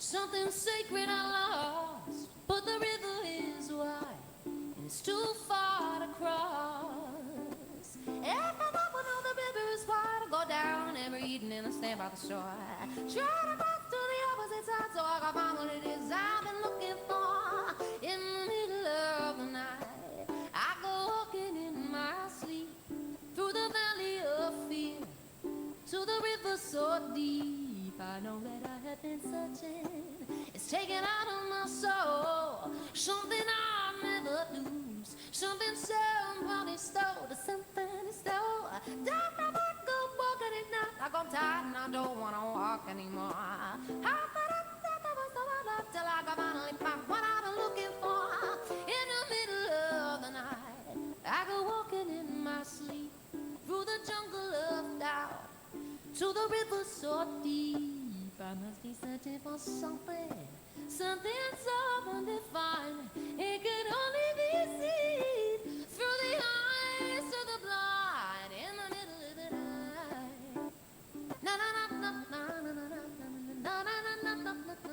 Something sacred I lost, but the river is wide and it's too far to cross. If I would know the river is wide, I go down every evening and stand by the shore. Try to cross to the opposite side so I can find what it is I've been looking for. In the middle of the night, I go walking in my sleep through the valley of fear to the river so deep. I know that I have been searching. It's taken out of my soul something I'll never lose. Something somebody stole. The something he stole. Don't know what go walking at night. Like I'm tired and I don't wanna walk anymore. How could I think I was so alive till I can finally find what I've been looking for? In the middle of the night, I go walking in my sleep through the jungle of doubt to the river so deep. I must be searching for something, something so undefined. It could only be seen through the eyes of the blind in the middle of the night. Na na na na na na na na na na na na na na na na na na na.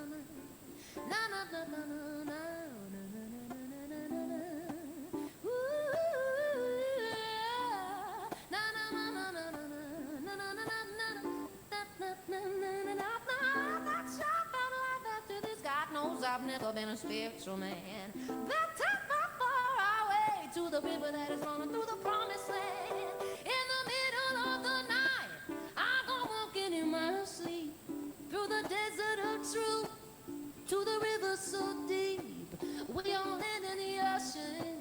I've never been a spiritual man. That took me far away to the river that is running through the promised land. In the middle of the night, I go walking in my sleep through the desert of truth to the river so deep. We all land in the ocean.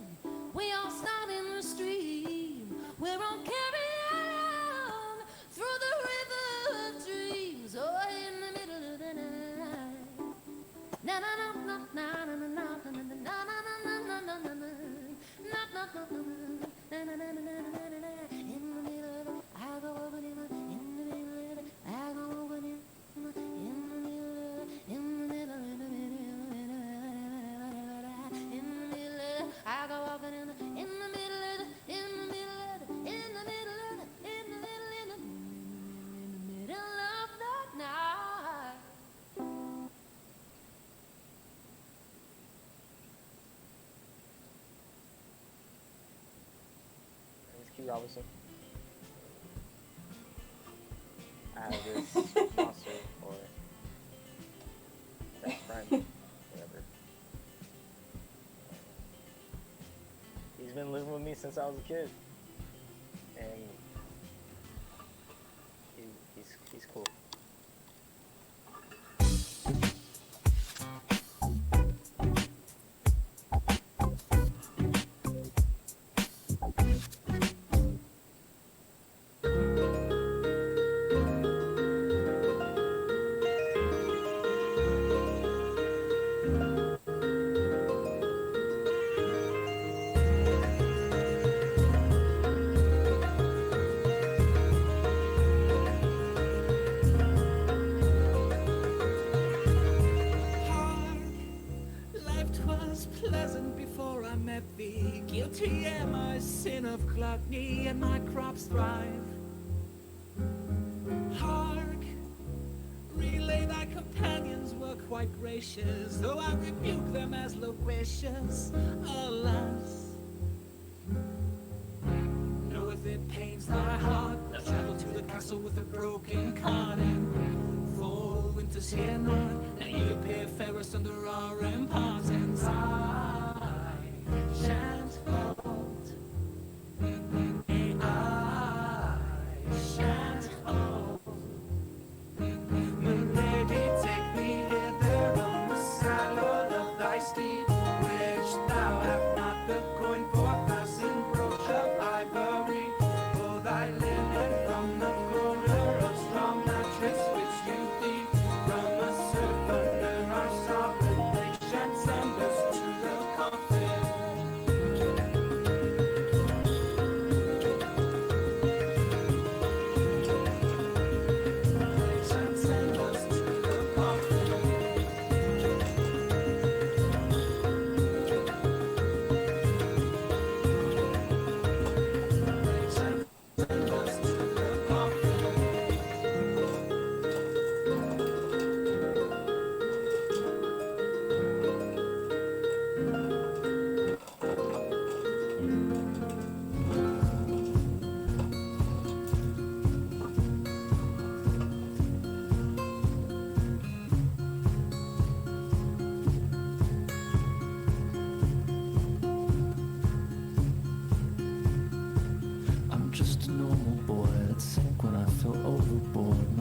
We all start in the stream. We're all carried on through the river of dreams. Oh, in the middle of the night. Na na na na na na na na na na na na na na na. In the middle of it, I go over there. In the middle of it, I go over there. In the middle of it, in the middle, in the middle, in the middle, I go over there. In the middle of it, in the middle of it, in the middle of it, in the middle, in the middle of the night. Robinson. I have this monster or best friend, whatever. He's been living with me since I was a kid, and he's cool. Guilty am I, sin of gluttony, and my crops thrive. Hark, relay thy companions were quite gracious, though I rebuke them as loquacious. Alas, knoweth it pains thy heart. Now travel to the castle with a broken cart, and fall winter's here not. Now ye appear fairest under our ramparts, and I shan't hold. I shan't hold. Milady, take me hither on the saddle of thy steed, which thou hast not the coin for, fasten brooch of ivory, for thy linen from the corner of strong mattress which you thieve from a servant under our sovereign nations, and us to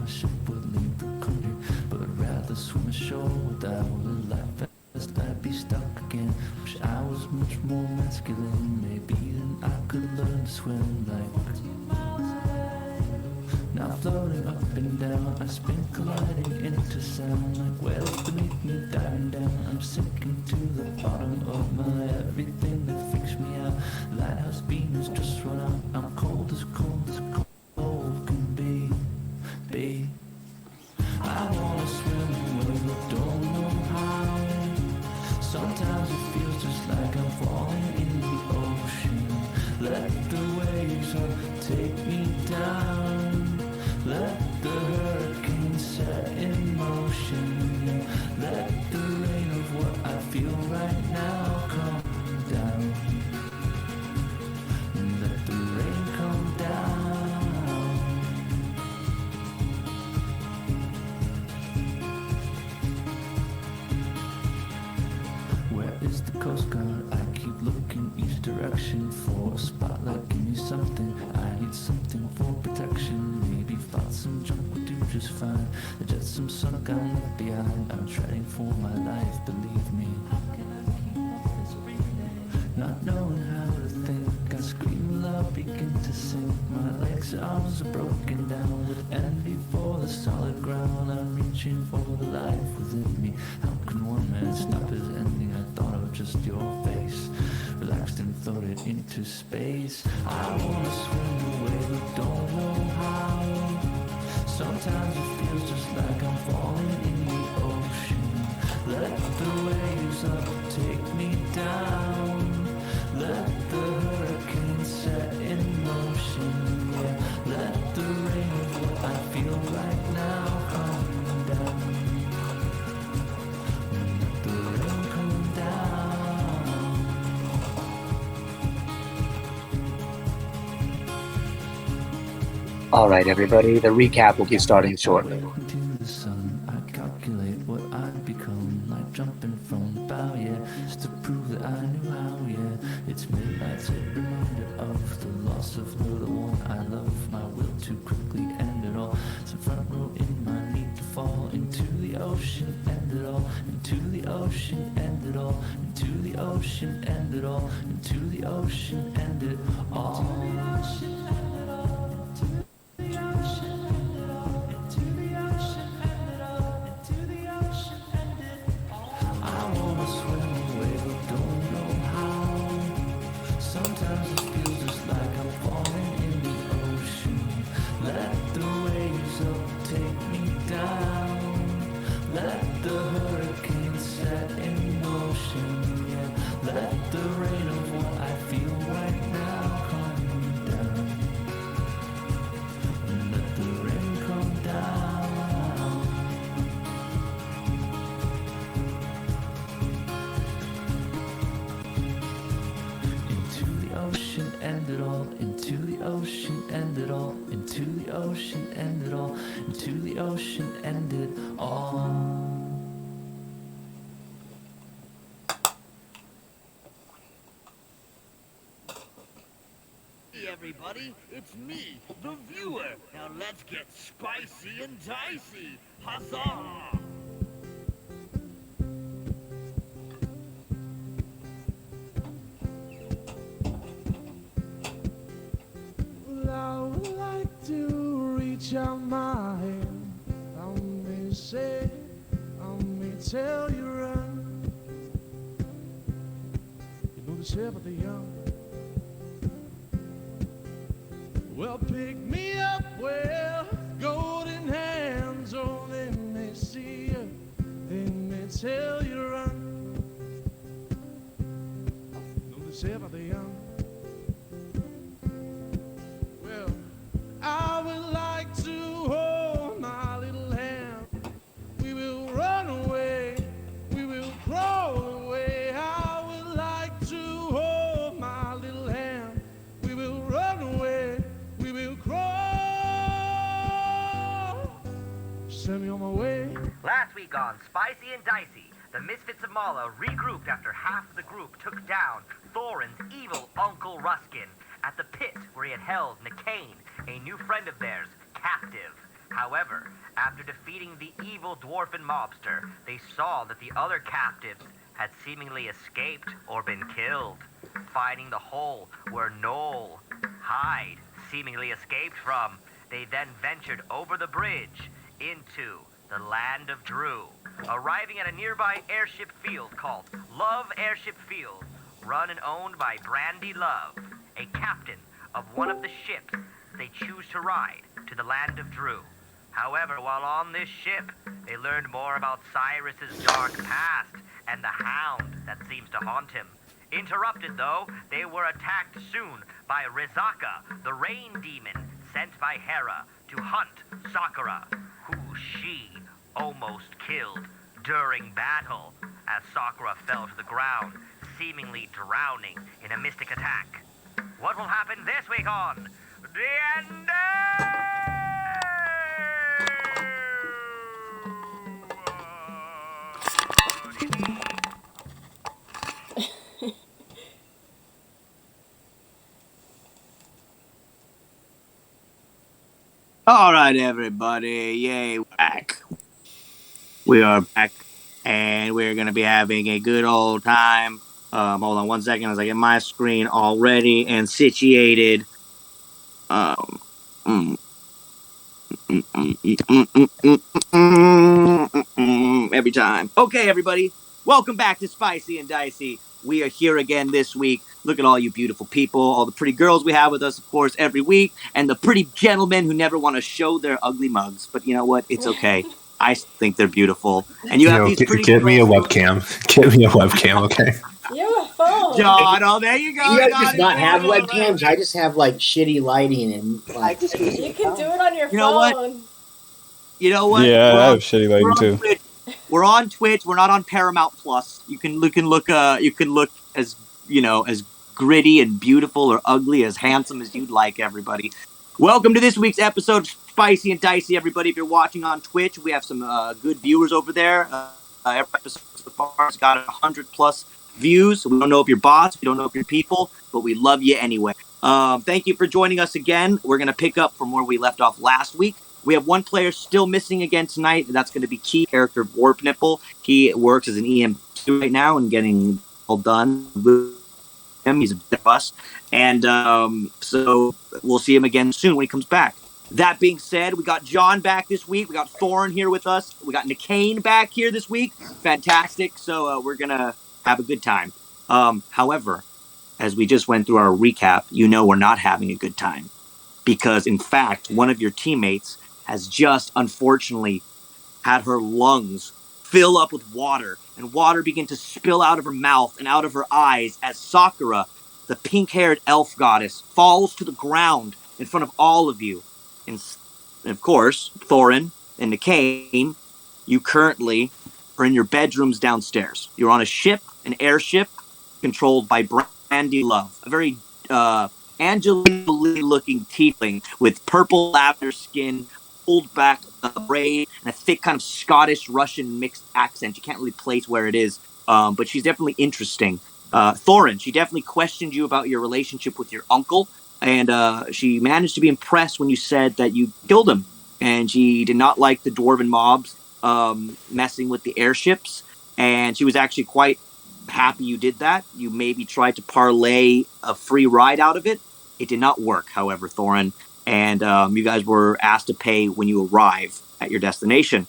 my ship would leave the country, but I'd rather swim ashore without a life vest. I'd be stuck again. Wish I was much more masculine. Maybe then I could learn to swim like. Now floating up and down, I spin colliding into sound like whales beneath me diving down. I'm sinking to the bottom of my everything that freaks me out. Lighthouse beams just run out. I'm cold as can be. I wanna swim away but don't know how. Sometimes it feels just like I'm falling in the ocean. Let the waves take me down. Let the hurricane set in motion. Let the rain of what I feel right now come down. Let the rain come down. Where is the Coast Guard? I keep looking each direction for a spotlight. Give me something. I need something for protection. Maybe find some junk would do just fine. The Jetsam sunk, I'm left behind. I'm treading for my life, believe me. How can I keep up this breathing? Not knowing how to think, I scream loud, begin to sink. My legs and arms are broken down with envy for the solid ground. I'm reaching for the life within me. How can one man stop his ending? I thought of just your face, relaxed and floated into space. I wanna swim away but don't know how. Sometimes it feels just like I'm falling in the ocean. Let the waves take me down. Let the hurricane set in motion. Yeah, let the rain of what I feel right now come down. Let the rain come down. All right, everybody, the recap will be starting shortly. To the sun, I calculate what I'd become, like jumping from the bow, yeah, just to prove that I knew how, yeah. It's midnight, a reminder of the loss of her, the one I love. My will to quickly end it all. Some front row in my need to fall into the ocean, end it all, into the ocean, end it all, into the ocean, end it all, into the ocean, end it all. Sometimes it feels just like I'm falling in the ocean. Let the waves take me down. Let the hurricane set in motion. Yeah, let the rain of what I feel right now come down. Let the rain come down. Ocean, end it all, into the ocean, end it all, into the ocean, end it all, into the ocean, end it all. Hey everybody, it's me, the viewer. Now let's get spicy and dicey. Huzzah! I would like to reach out my hand. I may say, I may tell you run. You know the shape of the young. Well, pick me up, well, golden hands. Oh, they may see you, they may tell you run. You know the shape of the young. I would like to hold my little hand. We will run away, we will crawl away. I would like to hold my little hand. We will run away, we will crawl. Send me on my way. Last week on Spicy and Dicey, the Misfits of Mala regrouped after half the group took down Thorin's evil Uncle Ruskin at the pit where he had held Nicaine, a new friend of theirs, captive. However, after defeating the evil dwarfen mobster, they saw that the other captives had seemingly escaped or been killed. Finding the hole where Noel Hyde seemingly escaped from, they then ventured over the bridge into the land of Drew, arriving at a nearby airship field called Love Airship Field, run and owned by Brandy Love, a captain of one of the ships they choose to ride to the land of Drew. However, while on this ship, they learned more about Cyrus's dark past and the hound that seems to haunt him. Interrupted, though, they were attacked soon by Rizaka, the rain demon sent by Hera to hunt Sakura, who she almost killed during battle as Sakura fell to the ground, seemingly drowning in a mystic attack. What will happen this week on D&D? All right, everybody. Yay, we're back. We are back, and we're going to be having a good old time. Hold on one second as I get my screen all ready and situated. Every time. Okay, everybody. Welcome back to Spicy and Dicey. We are here again this week. Look at all you beautiful people, all the pretty girls we have with us, of course, every week, and the pretty gentlemen who never want to show their ugly mugs. But you know what? It's okay. I think they're beautiful. And you have these pretty get me a girls. webcam. Get me a webcam, okay? You have a phone. John, oh, there you go. You guys just not have webcams. I just have like shitty lighting and like. You can do it on your phone. know what? You know what? Yeah, I have shitty lighting too. Twitch. We're on Twitch. We're not on Paramount Plus. You can look as as gritty and beautiful or ugly, as handsome as you'd like, everybody. Welcome to this week's episode of Spicy and Dicey, everybody. If you're watching on Twitch, we have some good viewers over there. Every episode so far has got 100+ views. We don't know if you're bots, we don't know if you're people, but we love you anyway. Thank you for joining us again. We're going to pick up from where we left off last week. We have one player still missing again tonight, and that's going to be Key, character Warp Nipple. He works as an EM2 right now and getting all done with him. He's a bit of us. And so we'll see him again soon when he comes back. That being said, we got John back this week. We got Thorin here with us. We got Nikane back here this week. Fantastic. So we're going to have a good time. However, as we just went through our recap, we're not having a good time. Because, in fact, one of your teammates has just, unfortunately, had her lungs fill up with water, and water begin to spill out of her mouth and out of her eyes as Sakura, the pink-haired elf goddess, falls to the ground in front of all of you. And of course, Thorin and Nikane, you currently are in your bedrooms downstairs. You're on a ship, an airship, controlled by Brandy Love, a very Angelina Jolie-looking tiefling with purple lavender skin, pulled back braid, and a thick kind of Scottish-Russian mixed accent. You can't really place where it is, but she's definitely interesting. Thorin, she definitely questioned you about your relationship with your uncle, and she managed to be impressed when you said that you killed him, and she did not like the dwarven mobs messing with the airships, and she was actually quite happy you did that. You maybe tried to parlay a free ride out of it. It did not work, however, Thorin, and you guys were asked to pay when you arrive at your destination.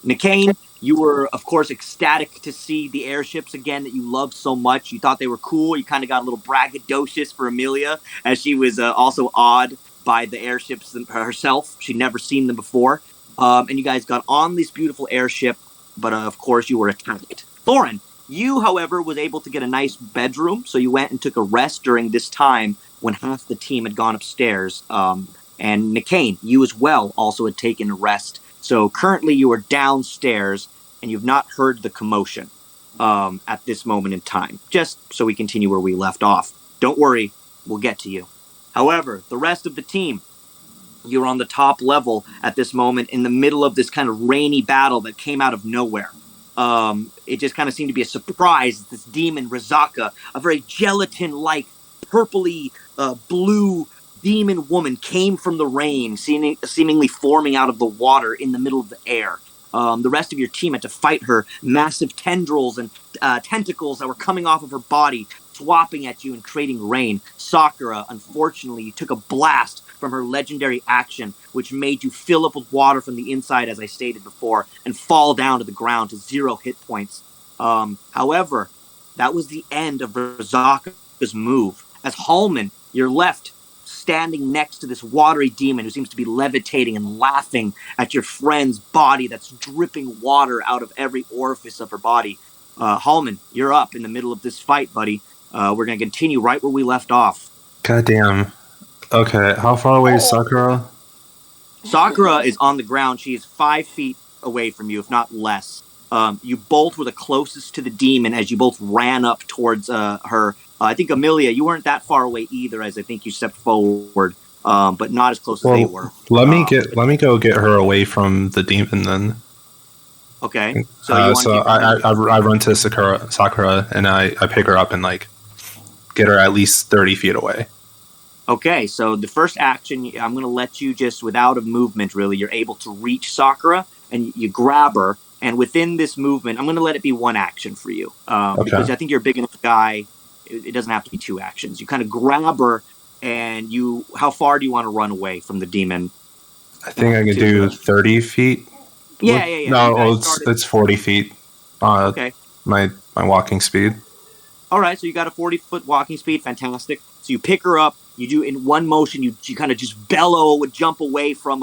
Nikane, you were, of course, ecstatic to see the airships again that you loved so much. You thought they were cool. You kind of got a little braggadocious for Amelia, as she was also awed by the airships herself. She'd never seen them before. And you guys got on this beautiful airship, but of course you were attacked. Thorin, you, however, was able to get a nice bedroom, so you went and took a rest during this time when half the team had gone upstairs. And Nikane, you as well also had taken a rest. So currently you are downstairs, and you've not heard the commotion at this moment in time. Just so we continue where we left off. Don't worry, we'll get to you. However, the rest of the team, you're on the top level at this moment in the middle of this kind of rainy battle that came out of nowhere. It just kind of seemed to be a surprise. This demon, Rizaka, a very gelatin-like, purpley blue demon woman came from the rain, seemingly forming out of the water in the middle of the air. The rest of your team had to fight her massive tendrils and tentacles that were coming off of her body, swapping at you and creating rain. Sakura, unfortunately, took a blast from her legendary action, which made you fill up with water from the inside, as I stated before, and fall down to the ground to 0 hit points. However, that was the end of Rizaka's move. As Hallman, you're left standing next to this watery demon who seems to be levitating and laughing at your friend's body that's dripping water out of every orifice of her body. Hallman, you're up in the middle of this fight, buddy. We're going to continue right where we left off. Goddamn. Okay, how far away is Sakura? Sakura is on the ground. She is 5 feet away from you, if not less. You both were the closest to the demon as you both ran up towards her. I think, Amelia, you weren't that far away either, as I think you stepped forward, but not as close as they were. Let me go get her away from the demon then. Okay. So I run to Sakura and I pick her up and like get her at least 30 feet away. Okay, so the first action, I'm going to let you just, without a movement really, you're able to reach Sakura and you grab her. And within this movement, I'm going to let it be 1 action for you. Because I think you're a big enough guy. It doesn't have to be 2 actions. You kind of grab her and how far do you want to run away from the demon? I think I can do 30 feet. Yeah. No, it's 40 feet. Okay. My walking speed. All right, so you got a 40-foot walking speed. Fantastic. So you pick her up. You do in one motion. You kind of just bellow, jump away from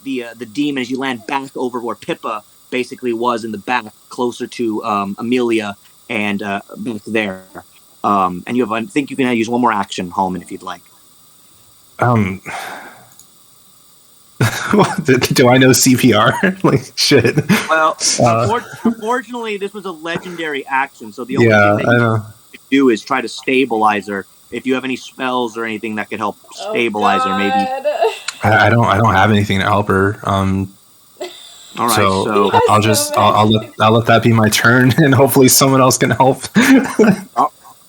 the demon as you land back over where Pippa basically was in the back, closer to Amelia and back there. And I think you can use 1 more action, Hallman, if you'd like. Do I know CPR? Like, shit. Well, unfortunately, this was a legendary action, so the only thing that you can do is try to stabilize her. If you have any spells or anything that could help stabilize her, maybe. I don't have anything to help her. All right, so I'll let that be my turn, and hopefully someone else can help.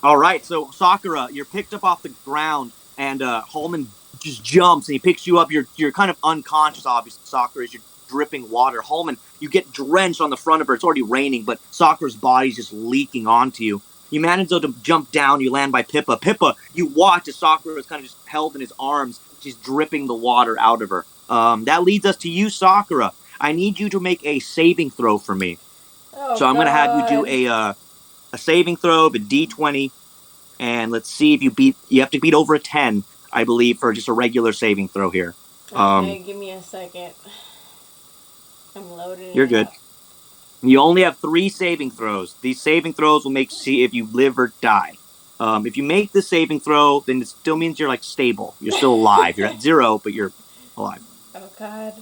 All right, so Sakura, you're picked up off the ground, and Hallman just jumps and he picks you up. You're kind of unconscious, obviously, Sakura, as you're dripping water. Hallman, you get drenched on the front of her. It's already raining, but Sakura's body's just leaking onto you. You manage though to jump down. You land by Pippa. Pippa, you watch as Sakura is kind of just held in his arms. She's dripping the water out of her. That leads us to you, Sakura. I need you to make a saving throw for me. So I'm going to have you do a saving throw of a D20, and let's see if you have to beat over a 10, I believe, for just a regular saving throw here. Okay, give me a second. I'm loading. You're good. You only have 3 saving throws. These saving throws will see if you live or die. If you make the saving throw, then it still means you're like stable. You're still alive. You're at 0, but you're alive. Oh God.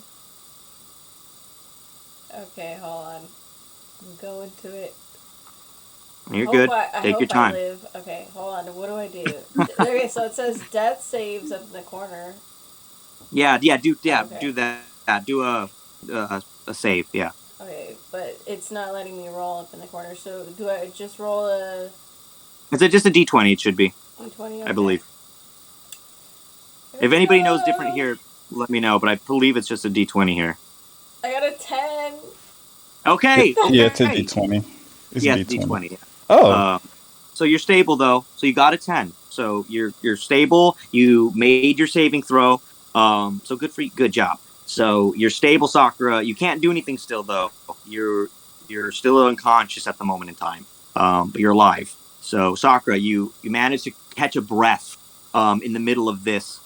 Okay, hold on. I'm going to it. You're good. Take your time. Okay, hold on. What do I do? Okay, so it says death saves up in the corner. Do that. Do a save. Yeah. Okay, but it's not letting me roll up in the corner. So do I just roll a? It's just a D20. It should be. D20. Okay. I believe. If anybody knows different here, let me know. But I believe it's just a D20 here. I got a 10. Okay. Yeah, it's a D20. It's a D20. Yeah. Oh. So you're stable though. So you got a 10. So you're stable. You made your saving throw. So good for you. Good job. So you're stable, Sakura. You can't do anything still though. You're still unconscious at the moment in time. But you're alive. So Sakura, you managed to catch a breath in the middle of this.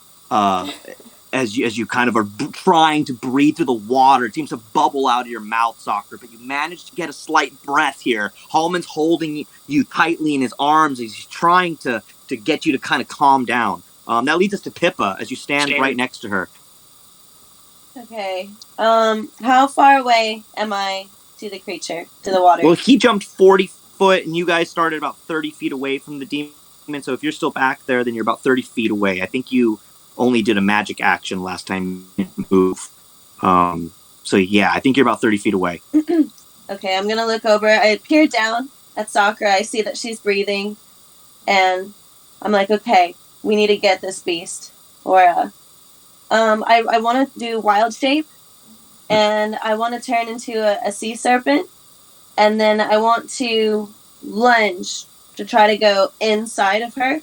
As you kind of are trying to breathe through the water. It seems to bubble out of your mouth, Sakura, but you manage to get a slight breath here. Hallman's holding you tightly in his arms as he's trying to get you to kind of calm down. That leads us to Pippa as you stand right next to her. Okay. How far away am I to the creature, to the water? Well, he jumped 40 foot, and you guys started about 30 feet away from the demon, so if you're still back there, then you're about 30 feet away. I think you only did a magic action last time you move. So yeah, I think you're about 30 feet away. Okay, I'm gonna look over. I peer down at Sakura. I see that she's breathing, and I'm like, okay, we need to get this beast. aura. I want to do wild shape, and I want to turn into a sea serpent, and then I want to lunge to try to go inside of her,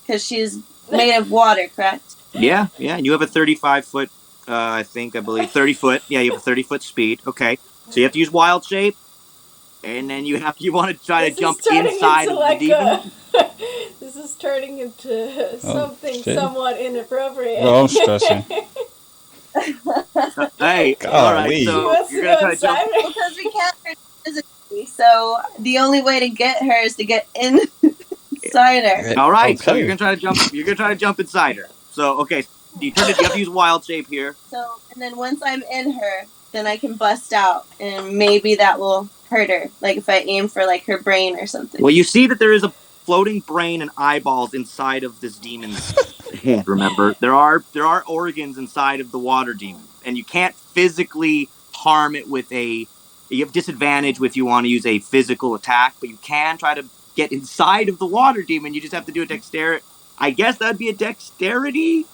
because she's made of water, correct? Yeah. You have a 35-foot, I believe 30 foot. Yeah, you have a 30-foot speed. Okay, so you have to use wild shape, and then you want to try to jump inside of the demon. This is turning into something shit. somewhat inappropriate. Bro, I'm stressing. Hey, all right, so you're gonna try to jump. Because we can't hurt physically, so the only way to get her is to get inside her. All right, so you're gonna try to jump. You're gonna try to jump inside her. So okay, you have to use wild shape here. So, and then once I'm in her, then I can bust out, and maybe that will hurt her. Like if I aim for like her brain or something. Well, you see that there is a floating brain and eyeballs inside of this demon's head. Remember, there are organs inside of the water demon, and you can't physically harm it with a. You have disadvantage if you want to use a physical attack, but you can try to get inside of the water demon. You just have to do a dexterity. I guess that'd be a dexterity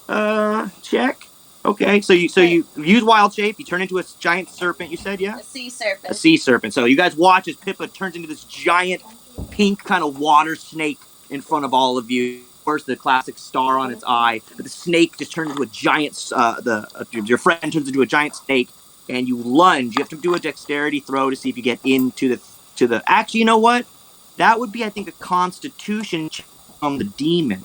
check. Okay, so you use wild shape. You turn into a giant serpent. You said, yeah. A sea serpent. A sea serpent. So you guys watch as Pippa turns into this giant pink kind of water snake in front of all of you. Of course, the classic star on its eye. But the snake just turns into a giant. Your friend turns into a giant snake, and you lunge. You have to do a dexterity throw to see if you get into the. Actually, you know what? That would be, I think, a Constitution check on the demon.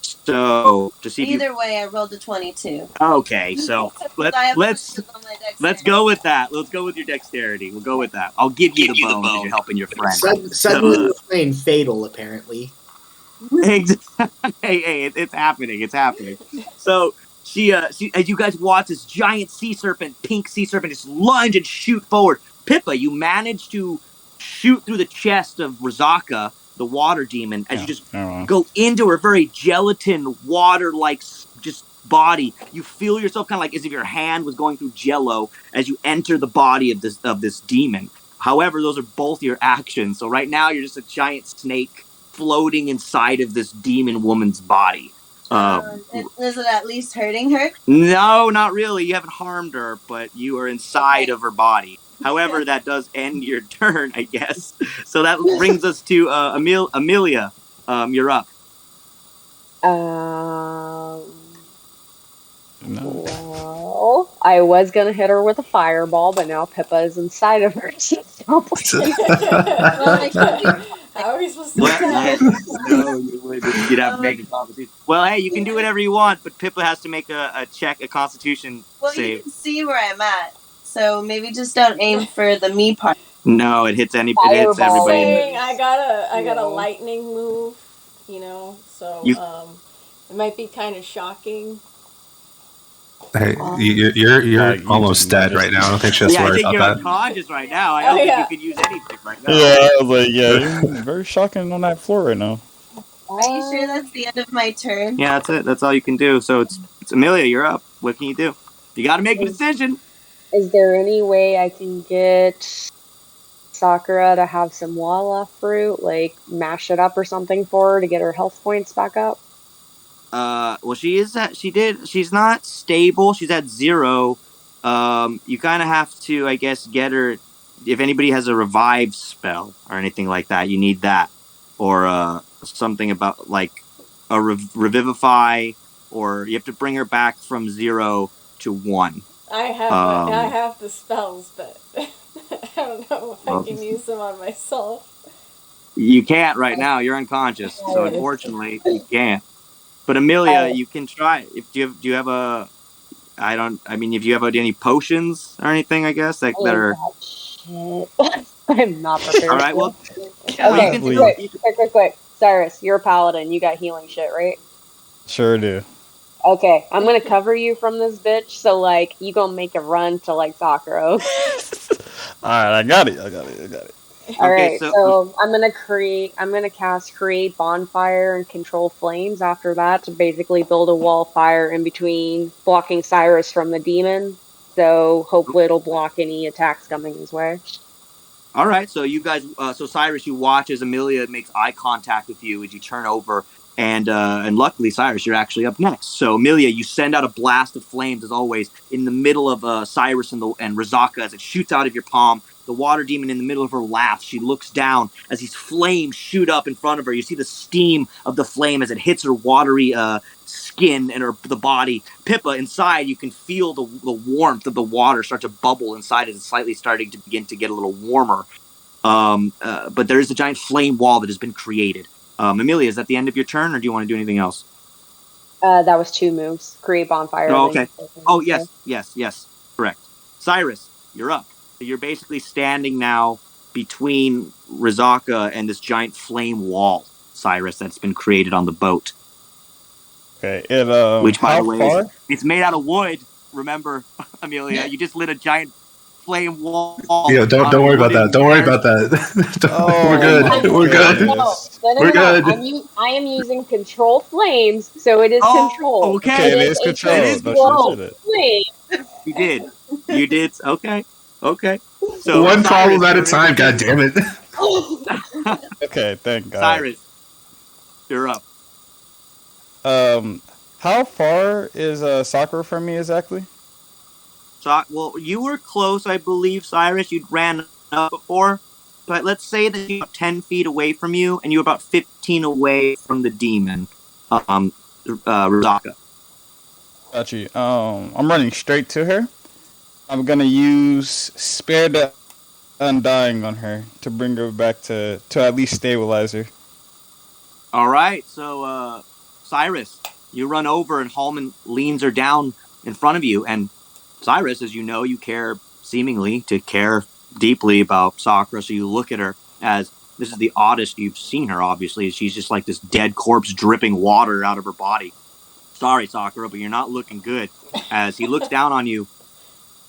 So to see. Either way, I rolled a 22. Okay, so let's go with that. Let's go with your dexterity. We'll go with that. I'll give you the bone because you're helping your friend. Suddenly we're playing Fatal, apparently. Hey, it's happening. It's happening. So she, as you guys watch this giant sea serpent, pink sea serpent, just lunge and shoot forward. Pippa, you manage to shoot through the chest of Razaka, the water demon, as you just go into her very gelatin, water-like just body. You feel yourself kind of like as if your hand was going through jello as you enter the body of this demon. However, those are both your actions. So right now, you're just a giant snake floating inside of this demon woman's body. Is it at least hurting her? No, not really. You haven't harmed her, but you are inside of her body. However, that does end your turn, I guess. So that brings us to Amelia. You're up. Well, I was gonna hit her with a fireball, but now Pippa is inside of her. How are we supposed to do that? No, you'd have to make a constitution. Well, hey, you can do whatever you want, but Pippa has to make a Constitution save. You can see where I'm at, so maybe just don't aim for the me part. No, it hits everybody. I got a lightning move, so it might be kind of shocking. Hey, you're almost dead right now. I don't think she has to worry about you're that. unconscious right now. I don't think you could use anything right now. Yeah, I was like, you're very shocking on that floor right now. Are you sure that's the end of my turn? Yeah, that's it. That's all you can do. So it's Amelia. You're up. What can you do? You got to make a decision. Is there any way I can get Sakura to have some Walla fruit, like mash it up or something for her to get her health points back up? Well, she's not stable. She's at 0. You kind of have to, I guess, get her. If anybody has a revive spell or anything like that, you need that, or something about like a revivify, or you have to bring her back from 0 to 1. I have the spells, but I don't know if I can use them on myself. You can't right now. You're unconscious, so unfortunately you can't. But Amelia, you can try. If do you have a? If you have any potions or anything, I guess that are. Shit. I'm not prepared. All right. Well. Okay. Quick. Cyrus, you're a paladin. You got healing shit, right? Sure do. Okay, I'm gonna cover you from this bitch. So like, you gonna make a run to like Sakura. All right, I got it. All right, so I'm gonna cast Create Bonfire and Control Flames after that to basically build a wall of fire in between, blocking Cyrus from the demon. So hopefully it'll block any attacks coming his way. All right, so you guys, so Cyrus, you watch as Amelia makes eye contact with you as you turn over, And luckily, Cyrus, you're actually up next. So Amelia, you send out a blast of flames as always in the middle of Cyrus and Razaka as it shoots out of your palm. The water demon in the middle of her laughs. She looks down as these flames shoot up in front of her. You see the steam of the flame as it hits her watery skin and the body. Pippa, inside, you can feel the warmth of the water start to bubble inside as it's slightly starting to begin to get a little warmer. But there is a giant flame wall that has been created. Amelia, is that the end of your turn, or do you want to do anything else? That was 2 moves. Create bonfire. Oh, okay. Oh, yes. Correct. Cyrus, you're up. So you're basically standing now between Razaka and this giant flame wall, Cyrus, that's been created on the boat. Okay. Which, by how the way, far? it's made out of wood. Remember, Amelia, you just lit a giant flame wall. Yeah, don't worry about that. Don't worry about that. We're good. We're good. No, We're good. I am using control flames, so it is control. Okay, it is control. It is control. Flame. You did. Okay. So one Cyrus, problem at a time. God damn it. Okay, thank God. Cyrus, you're up. How far is Sakura from me exactly? Well, you were close, I believe, Cyrus. You'd ran up before, but let's say that you're 10 feet away from you, and you're about 15 away from the demon, Razaka. Got you. I'm running straight to her. I'm gonna use Spare the Undying on her to bring her back to at least stabilize her. All right, so Cyrus, you run over, and Hallman leans her down in front of you, and Cyrus, as you know, you seemingly care deeply about Sakura, so you look at her as this is the oddest you've seen her, obviously. She's just like this dead corpse dripping water out of her body. Sorry, Sakura, but you're not looking good. As he looks down on you,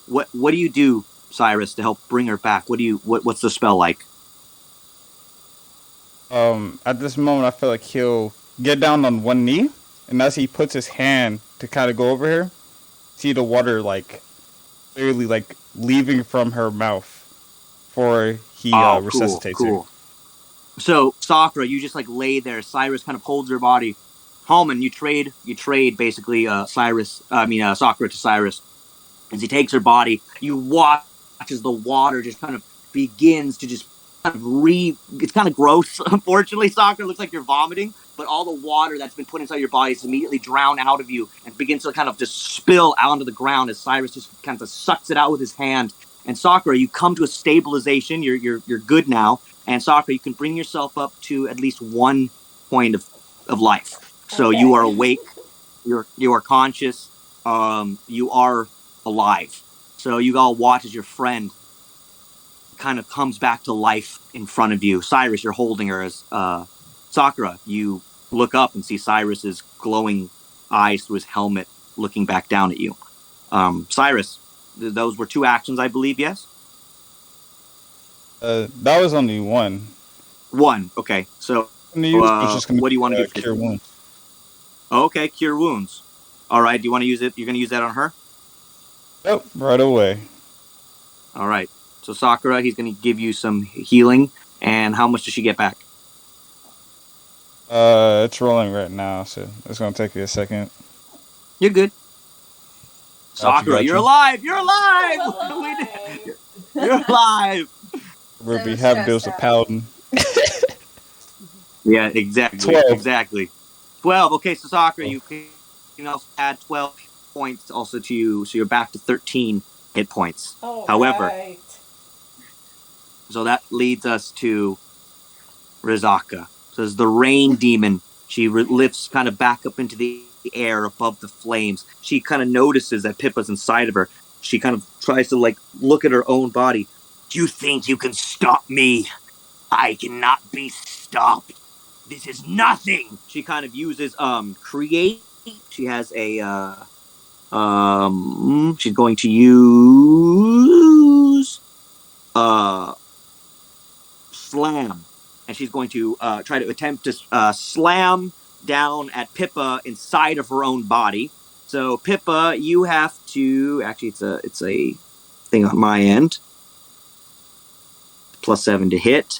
what do you do, Cyrus, to help bring her back? What's the spell like? At this moment, I feel like he'll get down on one knee, and as he puts his hand to kind of go over her, see the water clearly leaving from her mouth before he resuscitates her. So Sakura, you just lay there. Cyrus kind of holds her body. Hallman, you trade basically Sakura to Cyrus. As he takes her body, you watch as the water just kind of begins to just kind of it's kind of gross. Unfortunately, Sakura, looks like you're vomiting, but all the water that's been put inside your body is immediately drowned out of you and begins to kind of just spill out onto the ground as Cyrus just kind of sucks it out with his hand. And Sakura, you come to a stabilization. You're good now. And Sakura, you can bring yourself up to at least 1 point of life. So you are awake. You are conscious. You are alive. So you all watch as your friend kind of comes back to life in front of you. Cyrus, you're holding her as Sakura. You look up and see Cyrus's glowing eyes through his helmet looking back down at you. Cyrus, those were 2 actions, I believe, yes? That was only one. One, okay. So what do you want to do? Cure wounds. Okay, cure wounds. All right, do you want to use it? You're going to use that on her? Yep, right away. All right. So Sakura, he's going to give you some healing. And how much does she get back? It's rolling right now, so it's going to take you a second. You're good. Sakura, you're alive! You're alive! You're alive! Ruby, have bills of Paladin. Yeah, exactly. 12. Exactly. 12. Okay, so Sakura, you can also add 12 points also to you, so you're back to 13 hit points. However, so that leads us to Razaka. So as the rain demon, she lifts kind of back up into the air above the flames. She kind of notices that Pippa's inside of her. She kind of tries to look at her own body. You think you can stop me? I cannot be stopped. This is nothing. She kind of uses create. She has a she's going to use slam, and she's going to try to attempt to slam down at Pippa inside of her own body. So Pippa, you have to actually it's a thing on my end. +7 to hit.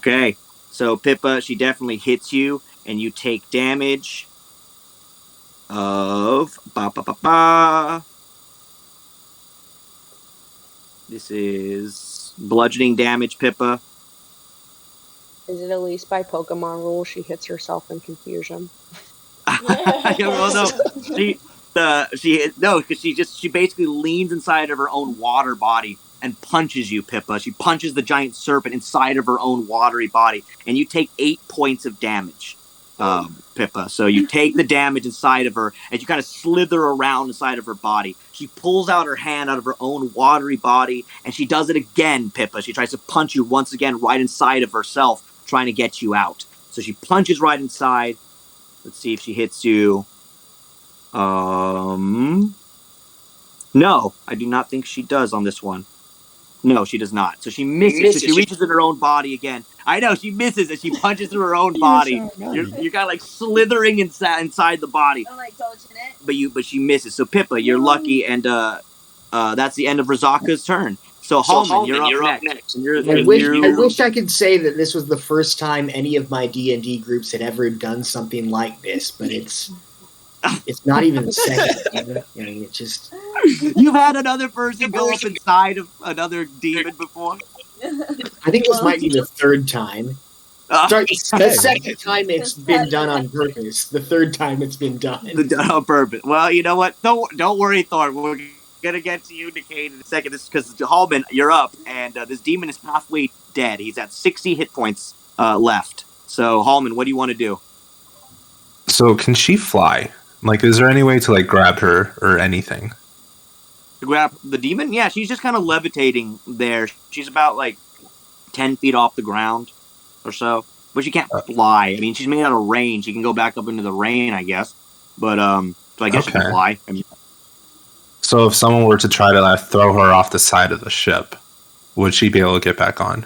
Okay, so Pippa, she definitely hits you, and you take damage of This is bludgeoning damage, Pippa. Is it at least by Pokemon rules she hits herself in confusion? Well, no, because she basically leans inside of her own water body and punches you, Pippa. She punches the giant serpent inside of her own watery body, and you take 8 points of damage, Pippa. So you take the damage inside of her, and you kind of slither around inside of her body. She pulls out her hand out of her own watery body, and she does it again, Pippa. She tries to punch you once again right inside of herself, trying to get you out. So she punches right inside. Let's see if she hits you. No, I do not think she does on this one. No, she does not. So she misses. So she reaches in her own body again. I know, she misses as she punches through her own body. You're kind of like slithering inside the body. I'm like dodging it. But she misses. So Pippa, you're lucky, and that's the end of Rizaka's turn. So Hallman, you're up next. I wish I could say that this was the first time any of my D&D groups had ever done something like this, but it's not even the second. I mean, it just... You've had another person go up inside of another demon before? I think this might be the third time. The second time it's been done on purpose. The third time it's been done. On purpose. Well, you know what? Don't worry, Thor. We're gonna get to you, Decade, in a second. This is because Hallman, you're up, and this demon is halfway dead. He's at 60 hit points left. So, Hallman, what do you want to do? So, can she fly? Like, is there any way to, like, grab her or anything? To grab the demon? Yeah, she's just kind of levitating there. She's about, like, 10 feet off the ground or so. But she can't fly. I mean, she's made out of rain. She can go back up into the rain, I guess. But, so I guess she can fly. I mean, so if someone were to try to throw her off the side of the ship, would she be able to get back on?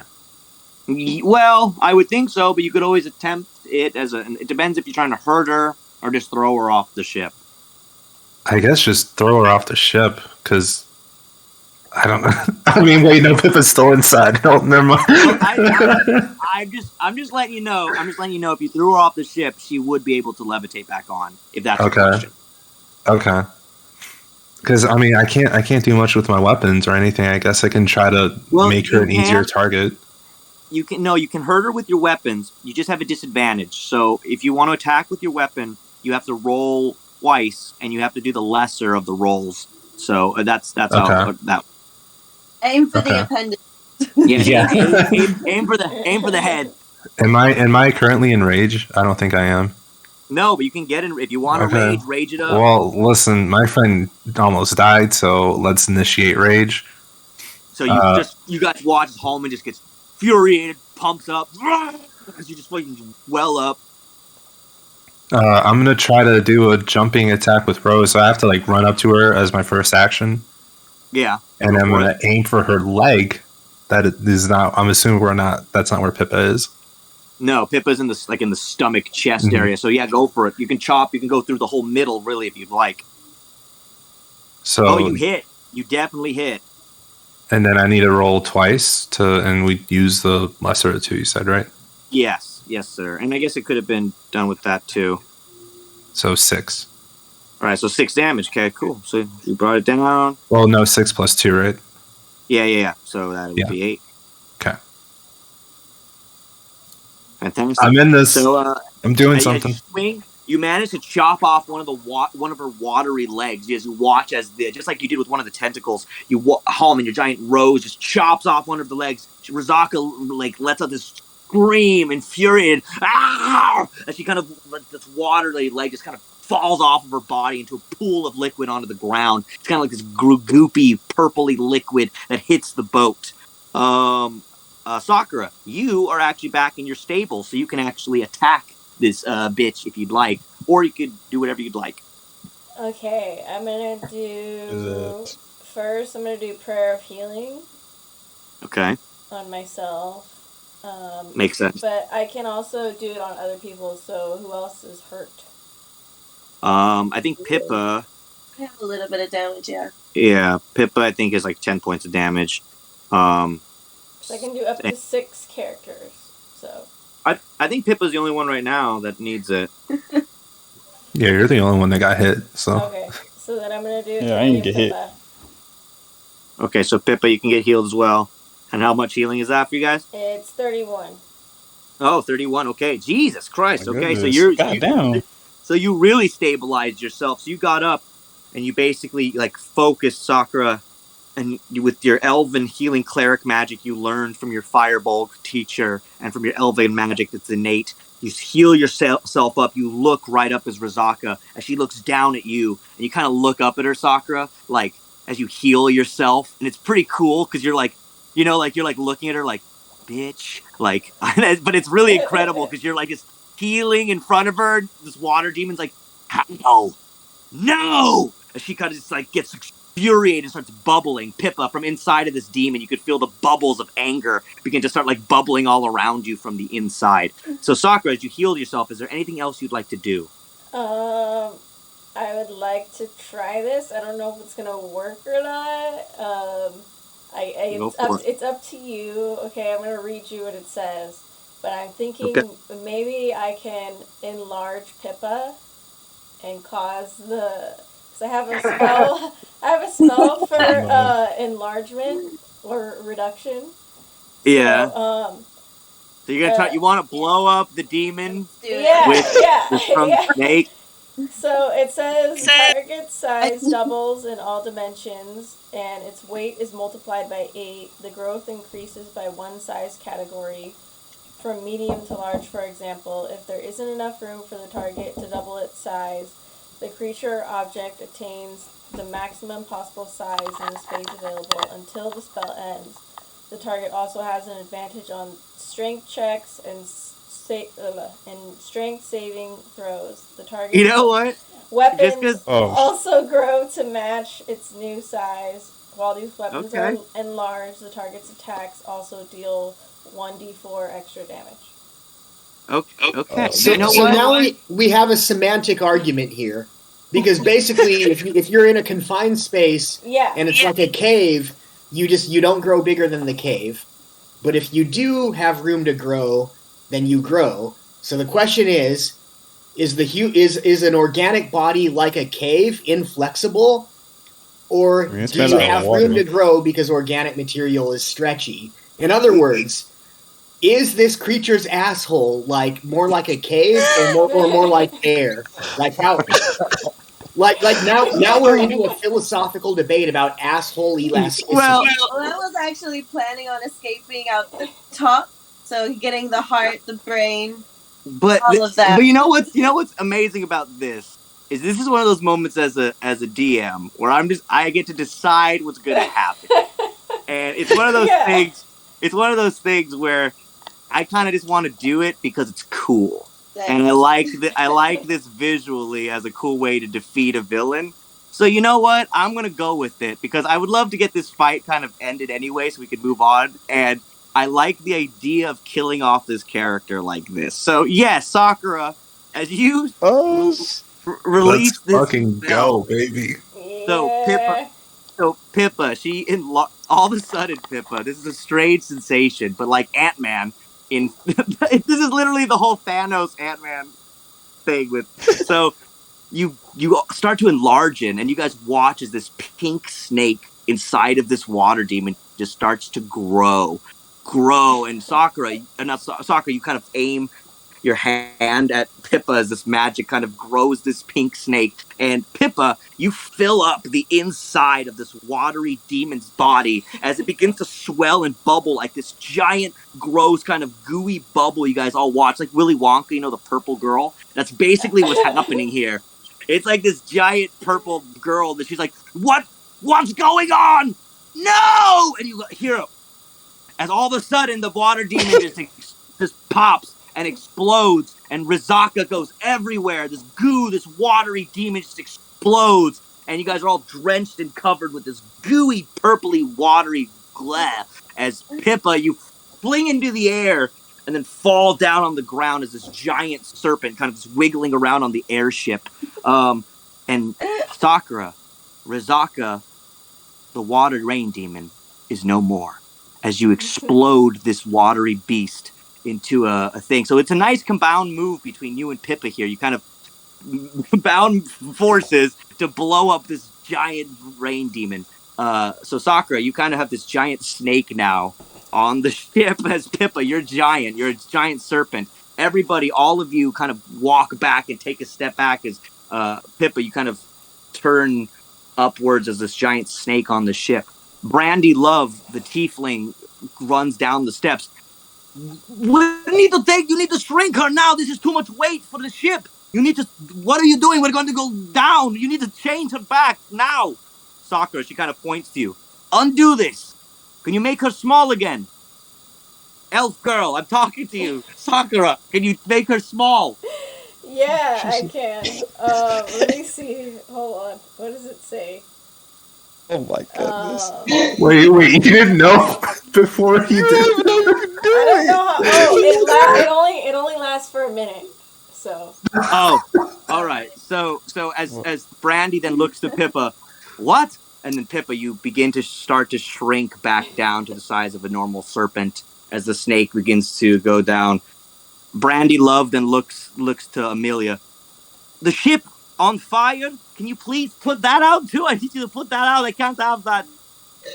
Well, I would think so, but you could always attempt it it depends if you're trying to hurt her or just throw her off the ship. I guess just throw her off the ship, because I don't know. I mean, wait, no, Pippa's still inside. No, never mind. I'm just letting you know. I'm just letting you know, if you threw her off the ship, she would be able to levitate back on, if that's the question. Okay. Because I mean, I can't do much with my weapons or anything. I guess I can try to make her an easier target. You can hurt her with your weapons. You just have a disadvantage. So if you want to attack with your weapon, you have to roll twice, and you have to do the lesser of the rolls. So that's how that. Aim for the appendix. Yeah. Aim for the head. Am I currently in rage? I don't think I am. No, but you can get in if you want to rage it up. Well, listen, my friend almost died, so let's initiate rage. So you guys watch as Hallman just gets furiated, pumps up, as you just fucking well up. I'm gonna try to do a jumping attack with Rose, so I have to like run up to her as my first action. Yeah. And I'm gonna aim for her leg. That is not. I'm assuming that's not where Pippa is. No, Pippa's in the stomach chest area. So yeah, go for it. You can chop. You can go through the whole middle, really, if you'd like. So you hit. You definitely hit. And then I need to roll twice and we use the lesser of two. You said, right? Yes, sir. And I guess it could have been done with that too. So 6. All right, so 6 damage. Okay, cool. So you brought it down. Well, no, 6 plus 2, right? Yeah. So that would be 8. Okay. Fantastic. I'm in this. So I'm doing something. You managed to chop off one of her watery legs. As you watch just like you did with one of the tentacles, Hallman, your giant rose, just chops off one of the legs. Rizaka lets out this scream, infuriated, as she kind of this watery leg just kind of falls off of her body into a pool of liquid onto the ground. It's kind of like this goopy, purpley liquid that hits the boat. Sakura, you are actually back in your stable, so you can actually attack this bitch if you'd like, or you could do whatever you'd like. Okay, I'm gonna do first. I'm gonna do prayer of healing. Okay. On myself. Makes sense. But I can also do it on other people. So who else is hurt? I think Pippa. I have a little bit of damage, yeah. Yeah, Pippa I think is like 10 points of damage. So I can do up to 6 characters. So I think Pippa's the only one right now that needs it. Yeah, you're the only one that got hit. So okay, so then I'm gonna do Yeah, I didn't get hit. Pippa. Okay, so Pippa, you can get healed as well. And how much healing is that for you guys? It's 31. Oh, 31. Okay, Jesus Christ. My Okay, so goodness. Goddamn. so you really stabilized yourself. So you got up and you basically like focused Sakura, and with your elven healing cleric magic you learned from your fireball teacher and from your elven magic that's innate. You heal yourself up. You look right up as Razaka as she looks down at you, and you kind of look up at her, Sakura, like as you heal yourself, and it's pretty cool because you're like, you know, like you're like looking at her like, bitch, like, but it's really incredible because you're like just healing in front of her. This water demon's like, no, and she kind of just like gets infuriated and starts bubbling. Pippa, from inside of this demon, you could feel the bubbles of anger begin to start like bubbling all around you from the inside. So Sakura, as you healed yourself, is there anything else you'd like to do? I would like to try this. I don't know if it's gonna work or not. It's up to you. Okay, I'm gonna read you what it says. But I'm thinking maybe I can enlarge Pippa and cause the. Cause I have a spell. I have a spell for enlargement or reduction. Yeah. So you're gonna try. You want to blow up the demon? Yeah. From Snake. So it says target size doubles in all dimensions, and its weight is multiplied by 8. The growth increases by 1 size category, from medium to large, for example. If there isn't enough room for the target to double its size, the creature or object attains the maximum possible size in the space available until the spell ends. The target also has an advantage on strength checks and strength saving throws. The target. You know what? Weapons also grow to match its new size. While these weapons are enlarged, the target's attacks also deal 1d4 extra damage. Okay. So now we have a semantic argument here, because basically, if you're in a confined space and it's like a cave, you don't grow bigger than the cave. But if you do have room to grow, then you grow. So the question is an organic body like a cave inflexible, or do you have room to grow because organic material is stretchy? In other words, is this creature's asshole more like a cave or more like air? Like how? Like now we're into a philosophical debate about asshole elasticity. Well, I was actually planning on escaping out the top, so getting the heart, the brain, all of that. But you know what's amazing about this is one of those moments as a DM where I get to decide what's going to happen, and it's one of those things. It's one of those things where I kind of just want to do it because it's cool. And I like this visually as a cool way to defeat a villain. So you know what? I'm going to go with it because I would love to get this fight kind of ended anyway so we could move on. And I like the idea of killing off this character like this. So yes, Sakura, as you release this fucking go, baby. So Pippa, all of a sudden, Pippa, this is a strange sensation, but like Ant-Man, this is literally the whole Thanos Ant-Man thing so you start to enlarge and you guys watch as this pink snake inside of this water demon just starts to grow, and Sakura, you kind of aim your hand at Pippa as this magic kind of grows this pink snake, and Pippa, you fill up the inside of this watery demon's body as it begins to swell and bubble like this giant, gross kind of gooey bubble you guys all watch, like Willy Wonka, you know, the purple girl? That's basically what's happening here. It's like this giant purple girl that she's like, what's going on? No! And you hear her, as all of a sudden the water demon just pops and explodes, and Razaka goes everywhere. This goo, this watery demon just explodes, and you guys are all drenched and covered with this gooey, purpley, watery glare. As Pippa, you fling into the air and then fall down on the ground as this giant serpent kind of just wiggling around on the airship. And Sakura, Razaka, the water rain demon, is no more. As you explode this watery beast into a thing. So it's a nice compound move between you and Pippa here. You kind of bound forces to blow up this giant rain demon. So Sakura, you kind of have this giant snake now on the ship as Pippa. You're giant. You're a giant serpent. Everybody, all of you kind of walk back and take a step back as Pippa, you kind of turn upwards as this giant snake on the ship. Brandy Love, the tiefling, runs down the steps. You need to shrink her now. This is too much weight for the ship. What are you doing? We're going to go down. You need to change her back now. Sakura, she kind of points to you. Undo this. Can you make her small again? Elf girl, I'm talking to you. Sakura, can you make her small? Yeah, I can. Let me see. Hold on. What does it say? Oh my goodness. Wait, you didn't know before he did? I don't know how. Oh, it only lasts for a minute. So. Oh, all right. So as Brandy then looks to Pippa, what? And then Pippa, you begin to start to shrink back down to the size of a normal serpent as the snake begins to go down. Brandy Love then looks to Amelia. The ship on fire? Can you please put that out too? I need you to put that out. I can't have that.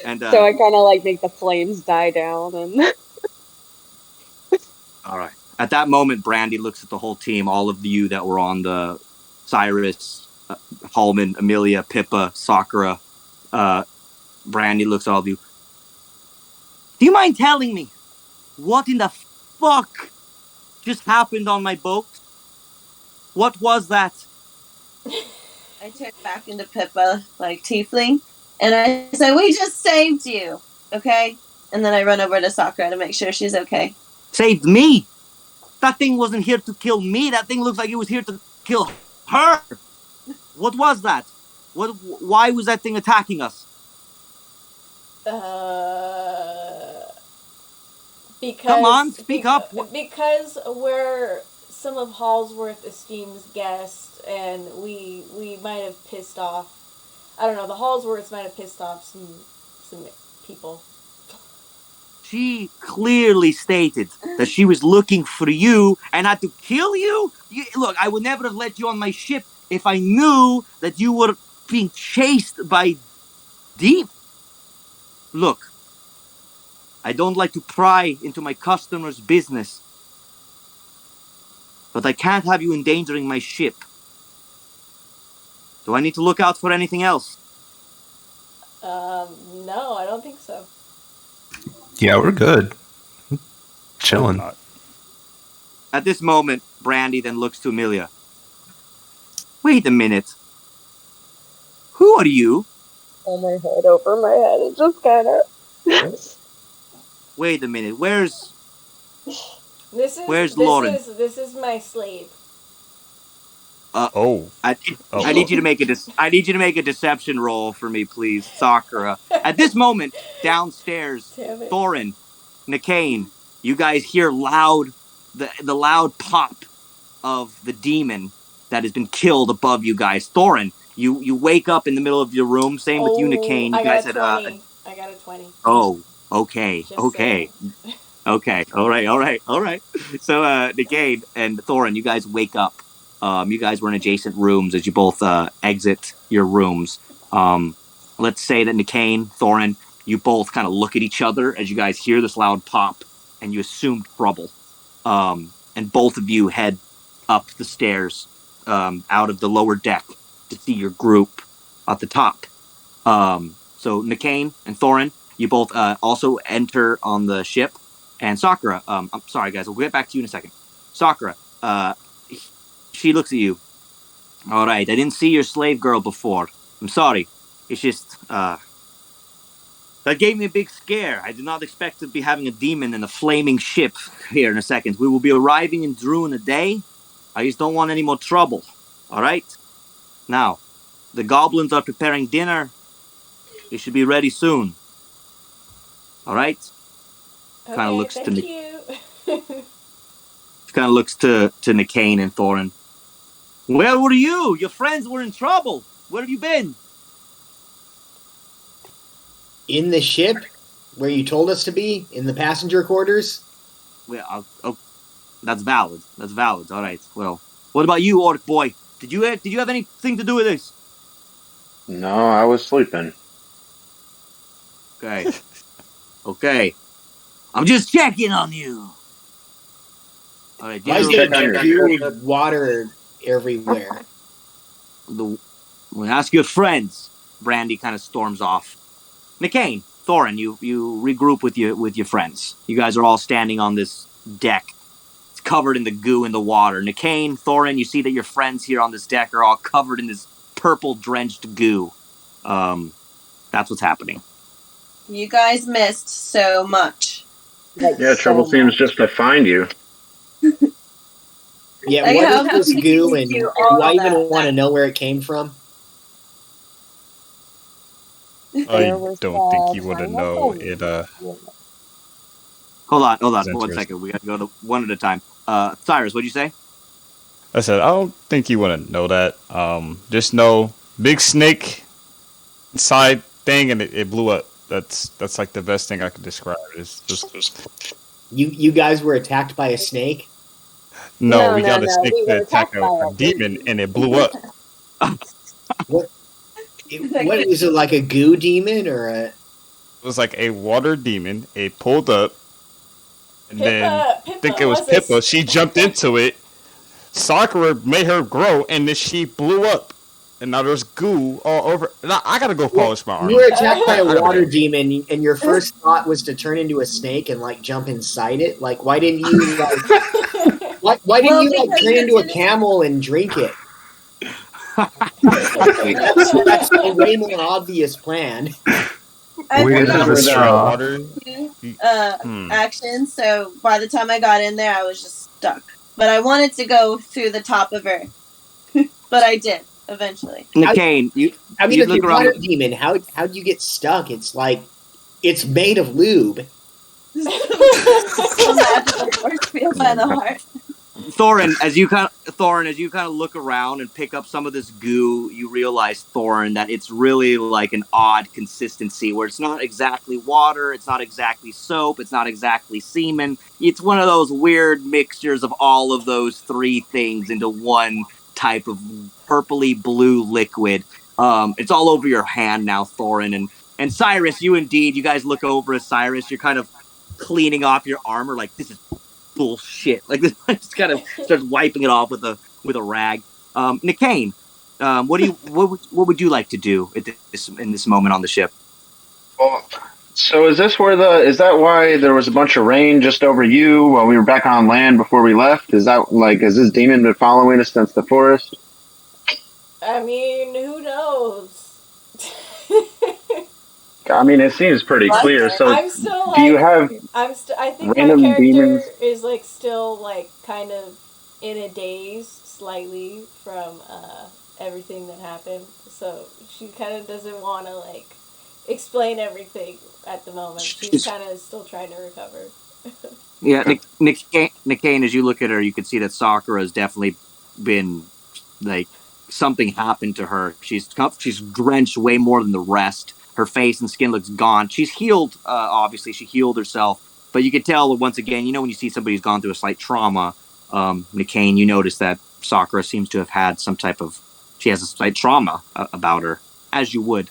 And so I kind of like make the flames die down and. All right. At that moment, Brandy looks at the whole team, all of you that were on the Cyrus, Hallman, Amelia, Pippa, Sakura. Brandy looks at all of you. Do you mind telling me what in the fuck just happened on my boat? What was that? I turn back into Pippa, like tiefling, and I say, "We just saved you, okay?" And then I run over to Sakura to make sure she's okay. Saved me? That thing wasn't here to kill me. That thing looks like it was here to kill her. What was that? Why was that thing attacking us? Because come on, speak up. Because we're some of Hallsworth Esteem's guests, and we might have pissed off. I don't know. The Hallsworths might have pissed off some people. She clearly stated that she was looking for you and had to kill you. Look, I would never have let you on my ship if I knew that you were being chased by deep. Look, I don't like to pry into my customers' business, but I can't have you endangering my ship. Do I need to look out for anything else? No, I don't think so. Yeah, we're good. Chilling. At this moment, Brandy then looks to Amelia. Wait a minute. Who are you? Oh, my head over my head. It just kind of. Wait a minute. Where's Where's Lauren? This is my slave. I need you to make I need you to make a deception roll for me, please, Sakura. At this moment, downstairs, Thorin, Nikane, you guys hear the loud pop of the demon that has been killed above you guys. Thorin, you wake up in the middle of your room. Same with you, Nikane. You guys had I got a 20. Oh, okay, okay. Okay, all right. So, Nikane and Thorin, you guys wake up. You guys were in adjacent rooms as you both exit your rooms. Let's say that Nikane, Thorin, you both kind of look at each other as you guys hear this loud pop, and you assume trouble. And both of you head up the stairs out of the lower deck to see your group at the top. So Nikane and Thorin, you both also enter on the ship. And Sakura, I'm sorry, guys. We'll get back to you in a second. Sakura, she looks at you. All right, I didn't see your slave girl before. I'm sorry. It's just, that gave me a big scare. I did not expect to be having a demon and a flaming ship here in a second. We will be arriving in Drew in a day. I just don't want any more trouble. All right? Now, the goblins are preparing dinner. It should be ready soon. All right? Okay, kind of looks thank you. Kind of looks to Nikane and Thorin. Where were you? Your friends were in trouble. Where have you been? In the ship, where you told us to be, in the passenger quarters. Well, that's valid. That's valid. All right. Well, what about you, orc boy? Did you have anything to do with this? No, I was sleeping. Okay. Okay. I'm just checking on you. All right. Why is there goo water everywhere? We'll ask your friends. Brandy kind of storms off. McCain, Thorin, you regroup with your friends. You guys are all standing on this deck. It's covered in the goo in the water. McCain, Thorin, you see that your friends here on this deck are all covered in this purple drenched goo. That's what's happening. You guys missed so much. Yeah, trouble seems just to find you. Yeah, what is this goo, and do I even want to know where it came from? I don't think you want to know it. Hold on 1 second. We got to go one at a time. Cyrus, what'd you say? I said I don't think you want to know that. Just know big snake inside thing, and it blew up. That's like the best thing I could describe. It's just you guys were attacked by a snake. No, we got a snake that attacked a demon, and it blew up. What is it, like a goo demon or a? It was like a water demon. It pulled up, and then I think it was Pippa. She jumped into it. Sakura made her grow, and then she blew up. And now there's goo all over. Now, I gotta go polish my armor. You were attacked by a water demon, and your first thought was to turn into a snake and like jump inside it. Like, why didn't you like? Why didn't you like turn into a camel and drink it? That's a way more obvious plan. Action. So by the time I got in there, I was just stuck. But I wanted to go through the top of her, but I did eventually. McCain, I mean, if you're a water demon, how'd you get stuck? It's like it's made of lube. Thorin, as you kind of look around and pick up some of this goo, you realize, Thorin, that it's really like an odd consistency where it's not exactly water, it's not exactly soap, it's not exactly semen. It's one of those weird mixtures of all of those three things into one type of purpley blue liquid. It's all over your hand now, Thorin, and Cyrus. You guys look over at Cyrus. You're kind of cleaning off your armor, like this is bullshit. Like this, just kind of starts wiping it off with a rag. McCain, what would you like to do in this moment on the ship? Well, so is that why there was a bunch of rain just over you while we were back on land before we left? Is this demon been following us since the forest? I mean, who knows? I mean, it seems pretty clear. So, I'm still, do you have? I think random my character demons? is like still like kind of in a daze slightly from everything that happened. So she kind of doesn't want to like explain everything at the moment. She's kind of still trying to recover. Yeah, Nick Kane, as you look at her, you can see that Sakura has definitely been like something happened to her. She's drenched way more than the rest. Her face and skin looks gaunt. She's healed, obviously. She healed herself. But you can tell, once again, when you see somebody who's gone through a slight trauma, McCain, you notice that Sakura seems to have had she has a slight trauma about her, as you would.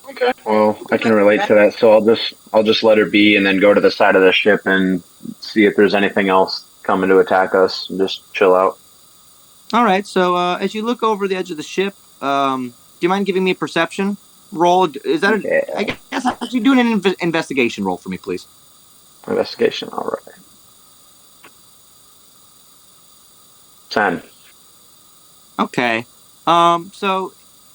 Okay. Well, I can relate to that, so I'll just let her be and then go to the side of the ship and see if there's anything else coming to attack us and just chill out. All right, so as you look over the edge of the ship, do you mind giving me a perception roll? Is that I guess actually doing an investigation roll for me, please. Investigation, all right. 10. Okay. So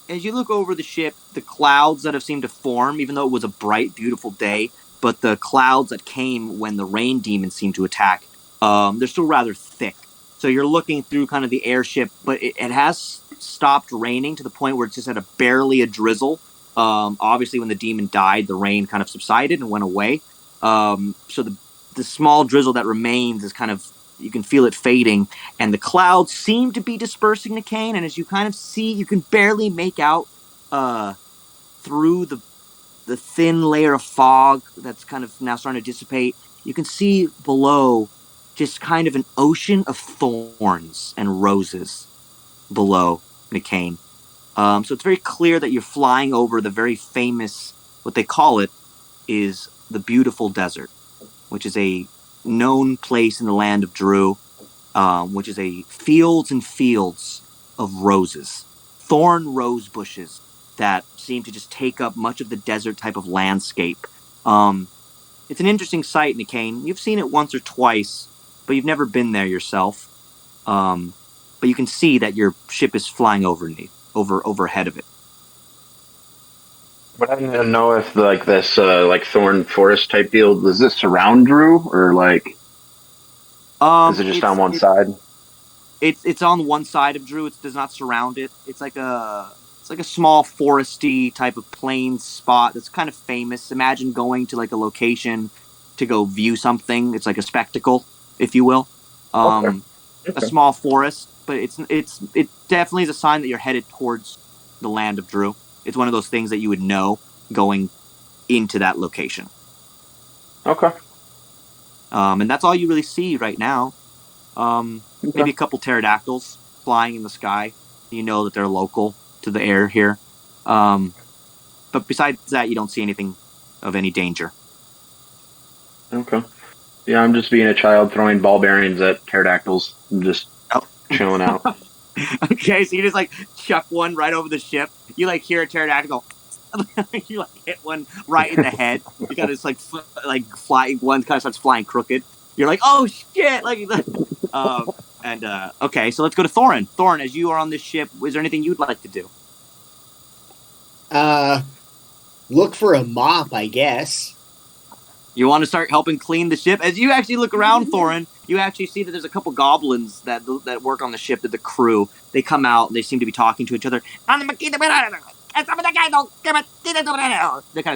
as you look over the ship, the clouds that have seemed to form, even though it was a bright, beautiful day, but the clouds that came when the rain demons seemed to attack, they're still rather thick. So you're looking through kind of the airship, but it has stopped raining to the point where it's just had barely a drizzle. Obviously, when the demon died, the rain kind of subsided and went away. So the small drizzle that remains is kind of, you can feel it fading, and the clouds seem to be dispersing, McCain, and as you kind of see, you can barely make out through the thin layer of fog that's kind of now starting to dissipate, you can see below just kind of an ocean of thorns and roses below McCain. So it's very clear that you're flying over the very famous, what they call it, is the Beautiful Desert, which is a known place in the land of Drew, which is a fields and fields of roses, thorn rose bushes that seem to just take up much of the desert type of landscape. It's an interesting sight, McCain. You've seen it once or twice, but you've never been there yourself. But you can see that your ship is flying overhead of it. But I didn't know if like this like thorn forest type deal, does this surround Drew or like is it just on one side? It's on one side of Drew. It does not surround it. It's like a small foresty type of plain spot that's kind of famous. Imagine going to like a location to go view something. It's like a spectacle, if you will. Okay. A small forest, but it definitely is a sign that you're headed towards the land of Drew. It's one of those things that you would know going into that location. Okay. And that's all you really see right now. Maybe a couple pterodactyls flying in the sky. You know that they're local to the air here. But besides that, you don't see anything of any danger. Okay. Yeah, I'm just being a child throwing ball bearings at pterodactyls. I'm just chilling out. Okay, so you just like chuck one right over the ship. You like hear a pterodactyl go. You like hit one right in the head. You got this like flying one kind of starts flying crooked. You're like, oh shit! Okay, so let's go to Thorin. Thorin, as you are on this ship, is there anything you'd like to do? Look for a mop, I guess. You want to start helping clean the ship? As you actually look around, Thorin, you actually see that there's a couple goblins that work on the ship, that the crew. They come out, and they seem to be talking to each other. They kind of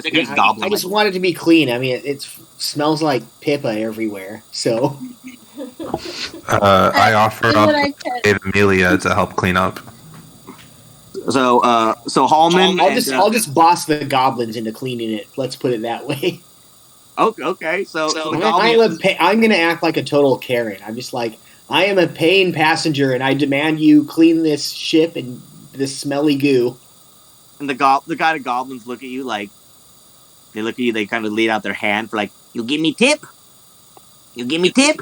speak goblin. I just want it to be clean. I mean, it smells like Pippa everywhere, so... I offer up Amelia to help clean up. So Hallman... I'll just boss the goblins into cleaning it. Let's put it that way. Okay, so I'm going to act like a total Karen. I'm just like, I am a paying passenger, and I demand you clean this ship and this smelly goo. And the kind of goblins look at you like, they look at you, they kind of lead out their hand for like, you give me tip? You give me tip?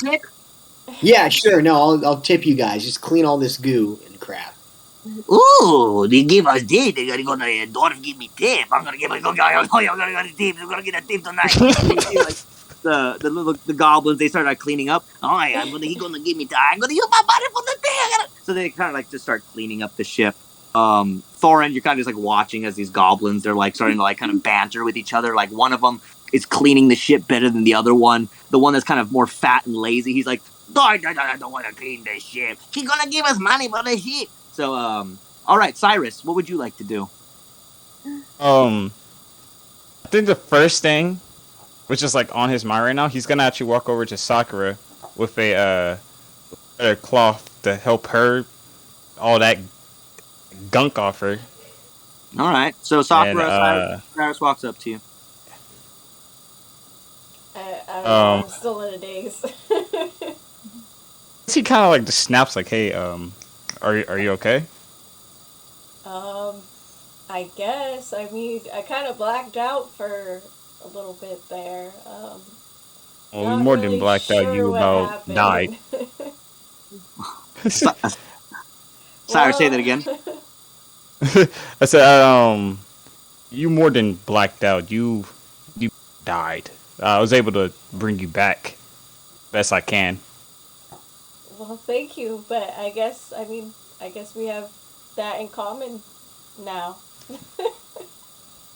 Yeah, sure. No, I'll tip you guys. Just clean all this goo and crap. Ooh, they give us tip. They gotta go to the dwarf give me tip. I'm gonna give a tip. I'm gonna get a tip tonight. the goblins, they start cleaning up. Oh, he's gonna give me. I'm gonna use my body for the thing. So they kind of like just start cleaning up the ship. Thorin, you're kind of just like watching as these goblins, they're like starting to like kind of banter with each other. Like one of them is cleaning the ship better than the other one. The one that's kind of more fat and lazy, he's like, I don't want to clean the ship. He's gonna give us money for the ship. So, all right, Cyrus, what would you like to do? I think the first thing, which is like on his mind right now, he's gonna actually walk over to Sakura with a cloth to help her all that gunk off her. All right, so Sakura, Cyrus walks up to you. I'm still in a daze. He kind of like just snaps like, "Hey, are you okay?" I guess. I mean, I kind of blacked out for a little bit there. Well, we more than blacked out. You about died. Cyrus, say that again. I said, you more than blacked out. You died. I was able to bring you back best I can. Well, thank you, but I guess we have that in common now.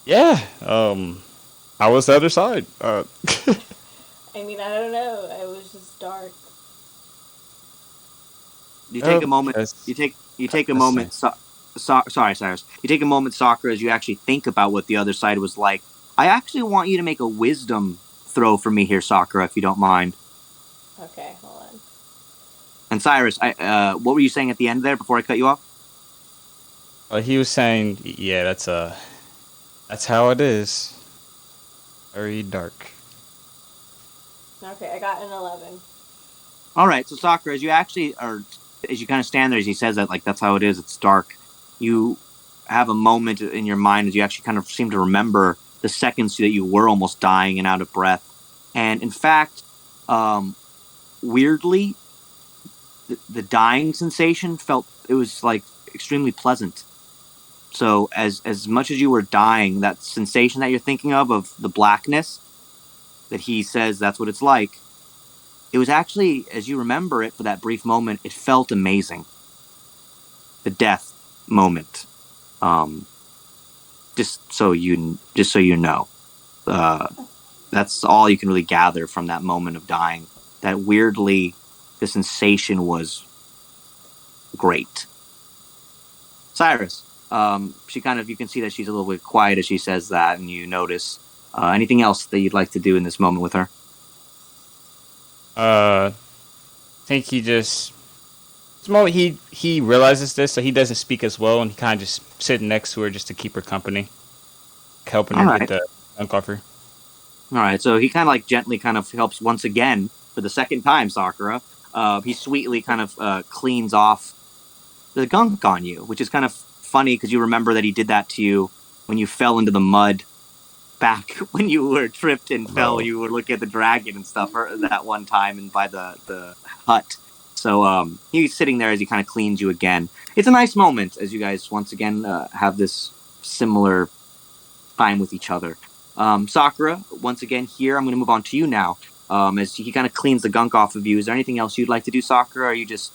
Yeah. How was the other side? I mean, I don't know. It was just dark. You take a moment. You take a moment. Sorry, Cyrus. You take a moment, Sakura, as you actually think about what the other side was like. I actually want you to make a wisdom throw for me here, Sakura, if you don't mind. Okay, hold on. And Cyrus, what were you saying at the end there before I cut you off? He was saying, yeah, that's how it is. Very dark. Okay, I got an 11. All right, so Sakura, as you kind of stand there, as he says that, like, that's how it is, it's dark, you have a moment in your mind as you actually kind of seem to remember the seconds that you were almost dying and out of breath. And in fact, weirdly, the dying sensation it was like extremely pleasant. So as much as you were dying, that sensation that you're thinking of the blackness, that he says that's what it's like, it was actually, as you remember it for that brief moment, it felt amazing. The death moment. Just so you know. That's all you can really gather from that moment of dying. That weirdly, the sensation was great. Cyrus, you can see that she's a little bit quiet as she says that, and you notice anything else that you'd like to do in this moment with her? I think he just... This moment he realizes this, so he doesn't speak as well, and he kind of just sitting next to her just to keep her company. Helping her get the dunk off her. All right, so he kind of like gently kind of helps once again, for the second time, Sakura. He sweetly kind of cleans off the gunk on you, which is kind of funny because you remember that he did that to you when you fell into the mud back when you were tripped and fell. You were looking at the dragon and stuff that one time and by the hut. So he's sitting there as he kind of cleans you again. It's a nice moment as you guys once again have this similar time with each other. Sakura, once again here, I'm going to move on to you now. As he kind of cleans the gunk off of you, is there anything else you'd like to do, Sakura? Or are you just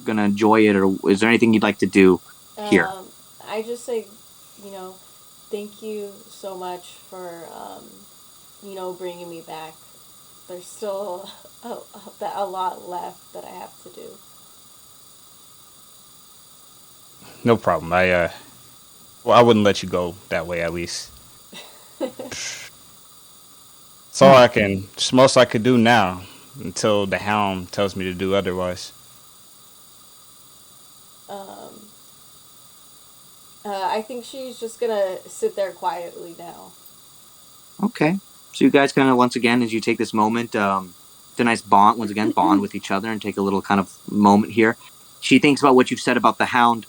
going to enjoy it, or is there anything you'd like to do here? I just say, thank you so much for, bringing me back. There's still a lot left that I have to do. No problem. I wouldn't let you go that way, at least. It's all it's most I could do now until the Hound tells me to do otherwise. I think she's just gonna sit there quietly now. Okay. So you guys kind of, once again, as you take this moment, it's a nice bond with each other and take a little kind of moment here. She thinks about what you've said about the Hound,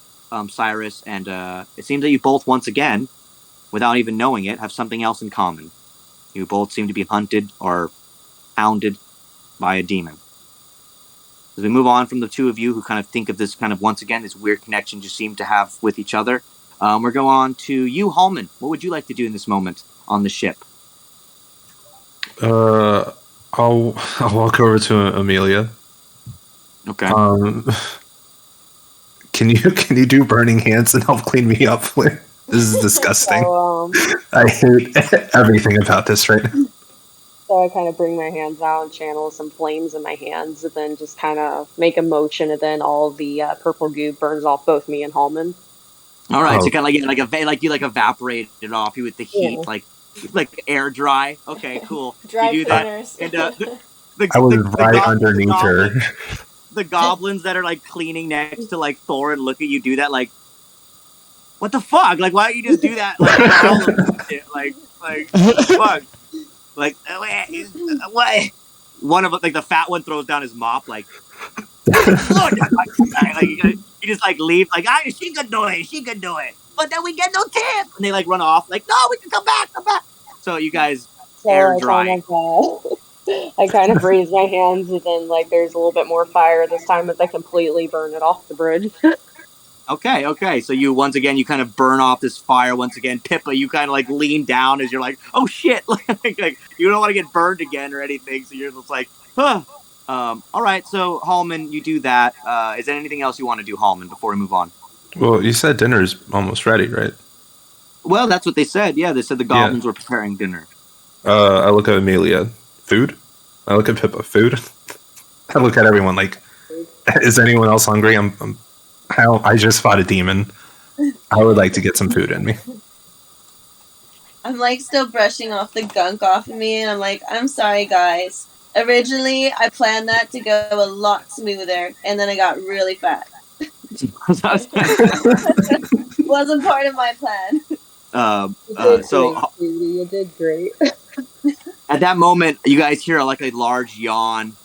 Cyrus, and it seems that you both, once again, without even knowing it, have something else in common. You both seem to be hunted or hounded by a demon. As we move on from the two of you who kind of think of this kind of, once again, this weird connection you seem to have with each other, we're going on to you, Hallman. What would you like to do in this moment on the ship? I'll walk over to Amelia. Okay. Can you do burning hands and help clean me up? This is disgusting. I hate everything about this right now. So I kind of bring my hands out and channel some flames in my hands, and then just kind of make a motion, and then all the purple goo burns off both me and Hallman. All right, so kind of you evaporate it off you with the heat, like air dry. Okay, cool. Dry you do cleaners. That. And I was right underneath her. The goblins that are like cleaning next to like Thor and look at you do that, like, what the fuck? Like, why don't you just do that? Like, fuck. Like, what? One of them, like the fat one, throws down his mop, like, you just like leave, like, she could do it, but then we get no tip, and they like run off, like, no, we can come back. So you guys air dry. I kind of raise my hands, and then like there's a little bit more fire this time, but they completely burn it off the bridge. Okay. So you, once again, you kind of burn off this fire once again. Pippa, you kind of like lean down as you're like, oh shit, like you don't want to get burned again or anything. So you're just like, huh. All right. So Hallman, you do that. Is there anything else you want to do, Hallman, before we move on? Well, you said dinner's almost ready, right? Well, that's what they said. Yeah, they said the goblins were preparing dinner. I look at Amelia. Food? I look at Pippa. Food? I look at everyone like, is anyone else hungry? I just fought a demon. I would like to get some food in me. I'm like still brushing off the gunk off of me, and I'm like, I'm sorry, guys. Originally, I planned that to go a lot smoother, and then I got really fat. Wasn't part of my plan. You did great. At that moment, you guys hear like a large yawn.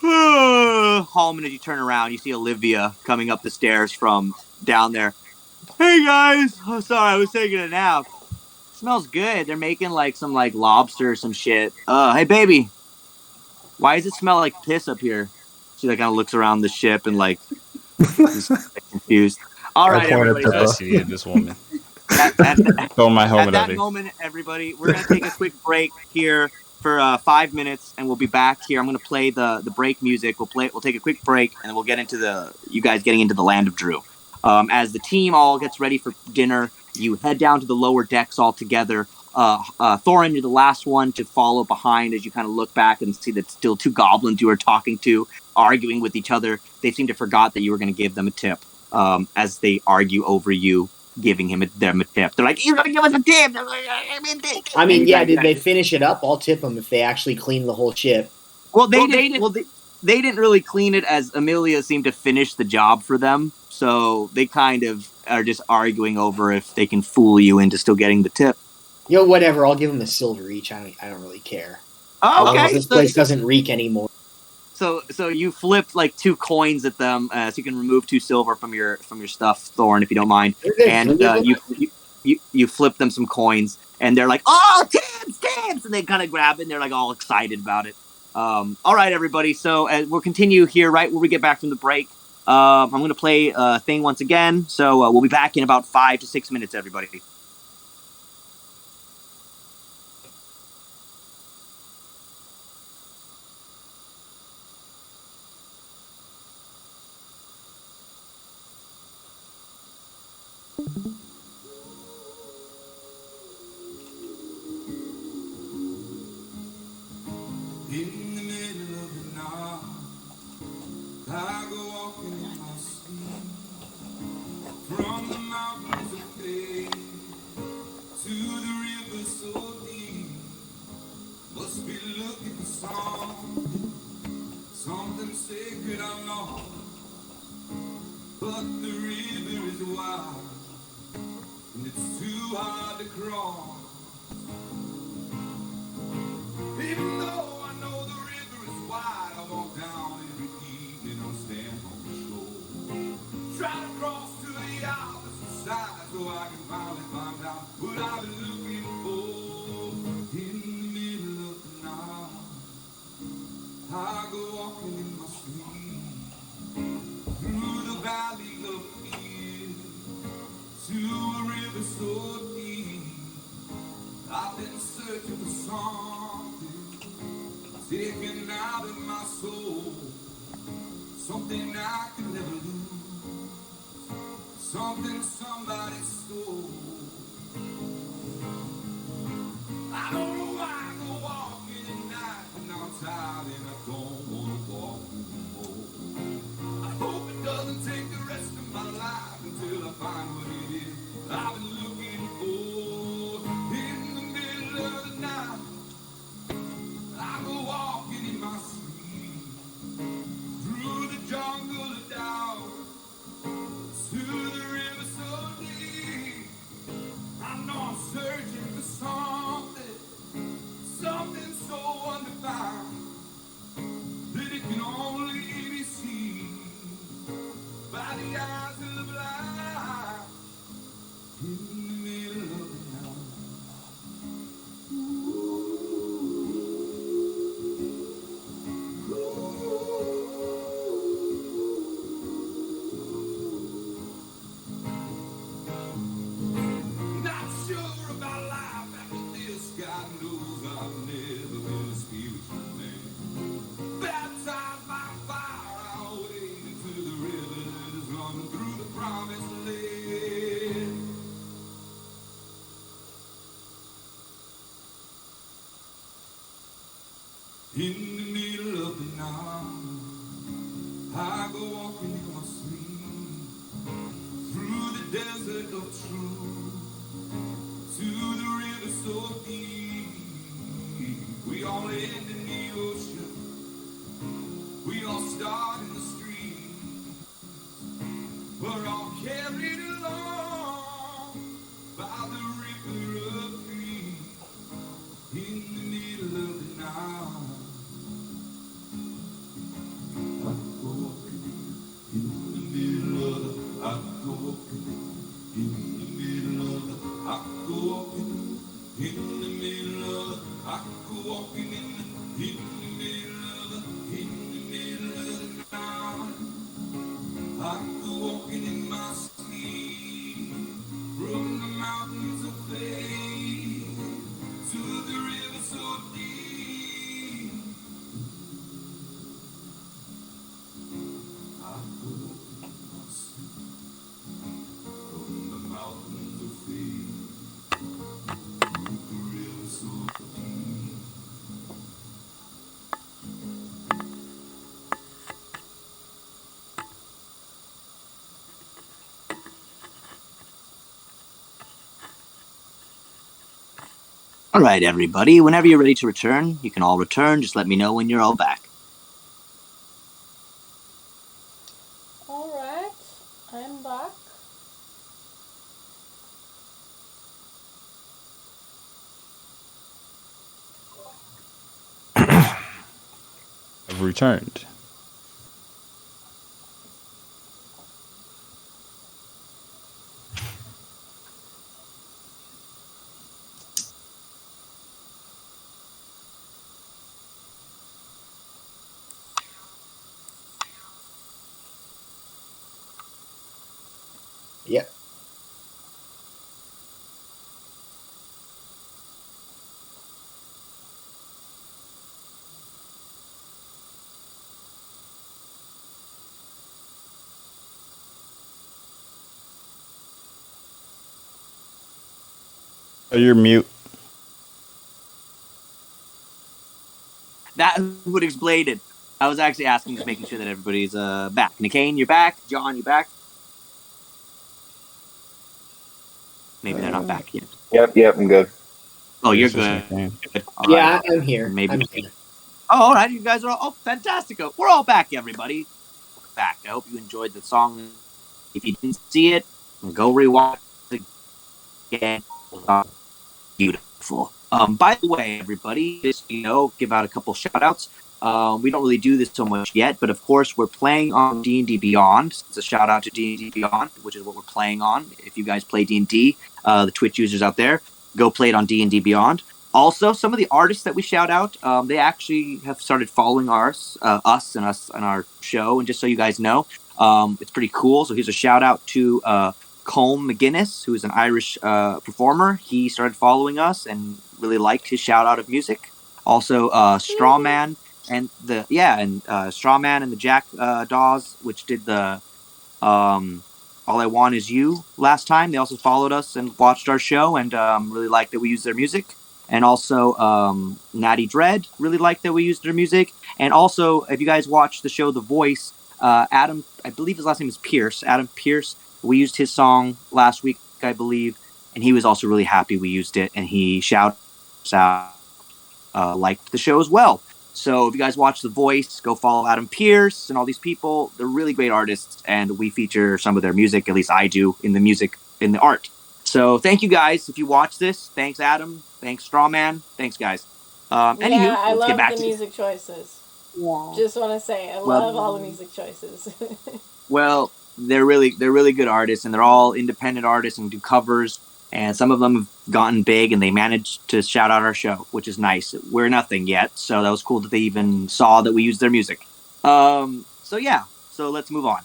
Hallman, as you turn around, you see Olivia coming up the stairs from down there. Hey guys, oh, sorry, I was taking a nap. Smells good. They're making like some like lobster or some shit. Hey baby, why does it smell like piss up here? She like kind of looks around the ship and like is confused. All right, everybody. I see this woman. Throw my helmet at at that her. moment, everybody, we're gonna take a quick break here for 5 minutes, and we'll be back here. I'm gonna play the break music. We'll take a quick break, and then we'll get into you guys getting into the land of Drew. As the team all gets ready for dinner, you head down to the lower decks all together. Thorin, you're the last one to follow behind as you kind of look back and see that still two goblins you are talking to, arguing with each other. They seem to forgot that you were going to give them a tip as they argue over you giving them a tip. They're like, "You're going to give us a tip." I mean, yeah, did they finish it up? I'll tip them if they actually clean the whole ship. Well, they didn't really clean it, as Amelia seemed to finish the job for them. So they kind of are just arguing over if they can fool you into still getting the tip. Yo, whatever. I'll give them a silver each. I don't really care. Oh, okay. This place doesn't reek anymore. So you flipped like 2 coins at them, so you can remove 2 silver from your stuff, Thorn, if you don't mind. And you flip them some coins, and they're like, "Oh, tips!" And they kind of grab it, and they're like all excited about it. All right, everybody. So we'll continue here right when we get back from the break. I'm going to play a thing once again. So we'll be back in about 5 to 6 minutes, everybody. In the middle of the night, I go walking in my sleep, from the mountains of faith to the river so deep. Must be looking for something sacred I know, but the river is wide and it's too hard to cross. Even though I know the river is wide, I walk down every evening and stand on the shore. Try to cross to the opposite side so I can finally find out what I've been looking for. In the middle of the night, I go walking in my sleep, through the valley of fear, to a river so deep. I've been searching for something taken out of my soul, something I can never lose, something somebody stole. I don't know why I go walking at night when I'm tired and I don't want to walk anymore. I hope it doesn't take the rest of my life until I find what it is I've been looking for. In the middle of the night, I go walking in my sleep, through the jungle of doubt, to the river so deep. I know I'm searching for something so undefined, that it can only be seen by the eyes of the blind. In the middle of the night. Not sure about life after this. God knows I've never been a spiritual man. Baptized by fire, I'll wade into the river that is running through the promised land. In the middle of the night, I go walking in my sleep, through the desert of truth, to the river so deep. We all end in the ocean, we all start in the street. We're all carried along by the river of dreams. In the middle of the All right, everybody. Whenever you're ready to return, you can all return. Just let me know when you're all back. All right, I'm back. I've returned. Yep. Oh, you're mute. That would explain it. I was actually asking, just making sure that everybody's back. Nikane, you're back. John, you back? Maybe they're not back yet. Yep, I'm good. Oh, you're good. Yeah, right. I'm here. Maybe. I'm here. Oh, all right. You guys are all. Oh, fantastic. We're all back, everybody. Back. I hope you enjoyed the song. If you didn't see it, go rewatch it again. Beautiful. By the way, everybody, just give out a couple shout outs. We don't really do this so much yet, but of course we're playing on D&D Beyond. It's a shout out to D&D Beyond, which is what we're playing on. If you guys play D&D, the Twitch users out there, go play it on D&D Beyond. Also, some of the artists that we shout out, they actually have started following us and our show. And just so you guys know, it's pretty cool. So here's a shout out to Colm McGuinness, who is an Irish performer. He started following us and really liked his shout out of music. Also, Strawman and Strawman and the Jack Dawes, which did the All I Want Is You last time. They also followed us and watched our show and really liked that we used their music. And also Natty Dread really liked that we used their music. And also, if you guys watch the show The Voice, Adam, I believe his last name is Pierce. Adam Pierce. We used his song last week, I believe, and he was also really happy we used it, and he shouted out, liked the show as well. So if you guys watch The Voice, go follow Adam Pierce and all these people. They're really great artists, and we feature some of their music, at least I do, in the art. So thank you guys if you watch this. Thanks, Adam. Thanks, Strawman. Thanks, guys. Anywho, I let's love get back the to music choices. Yeah. Just want to say, I love all the music choices. Well, they're really good artists, and they're all independent artists and do covers. And some of them have gotten big, and they managed to shout out our show, which is nice. We're nothing yet, so that was cool that they even saw that we used their music. So let's move on.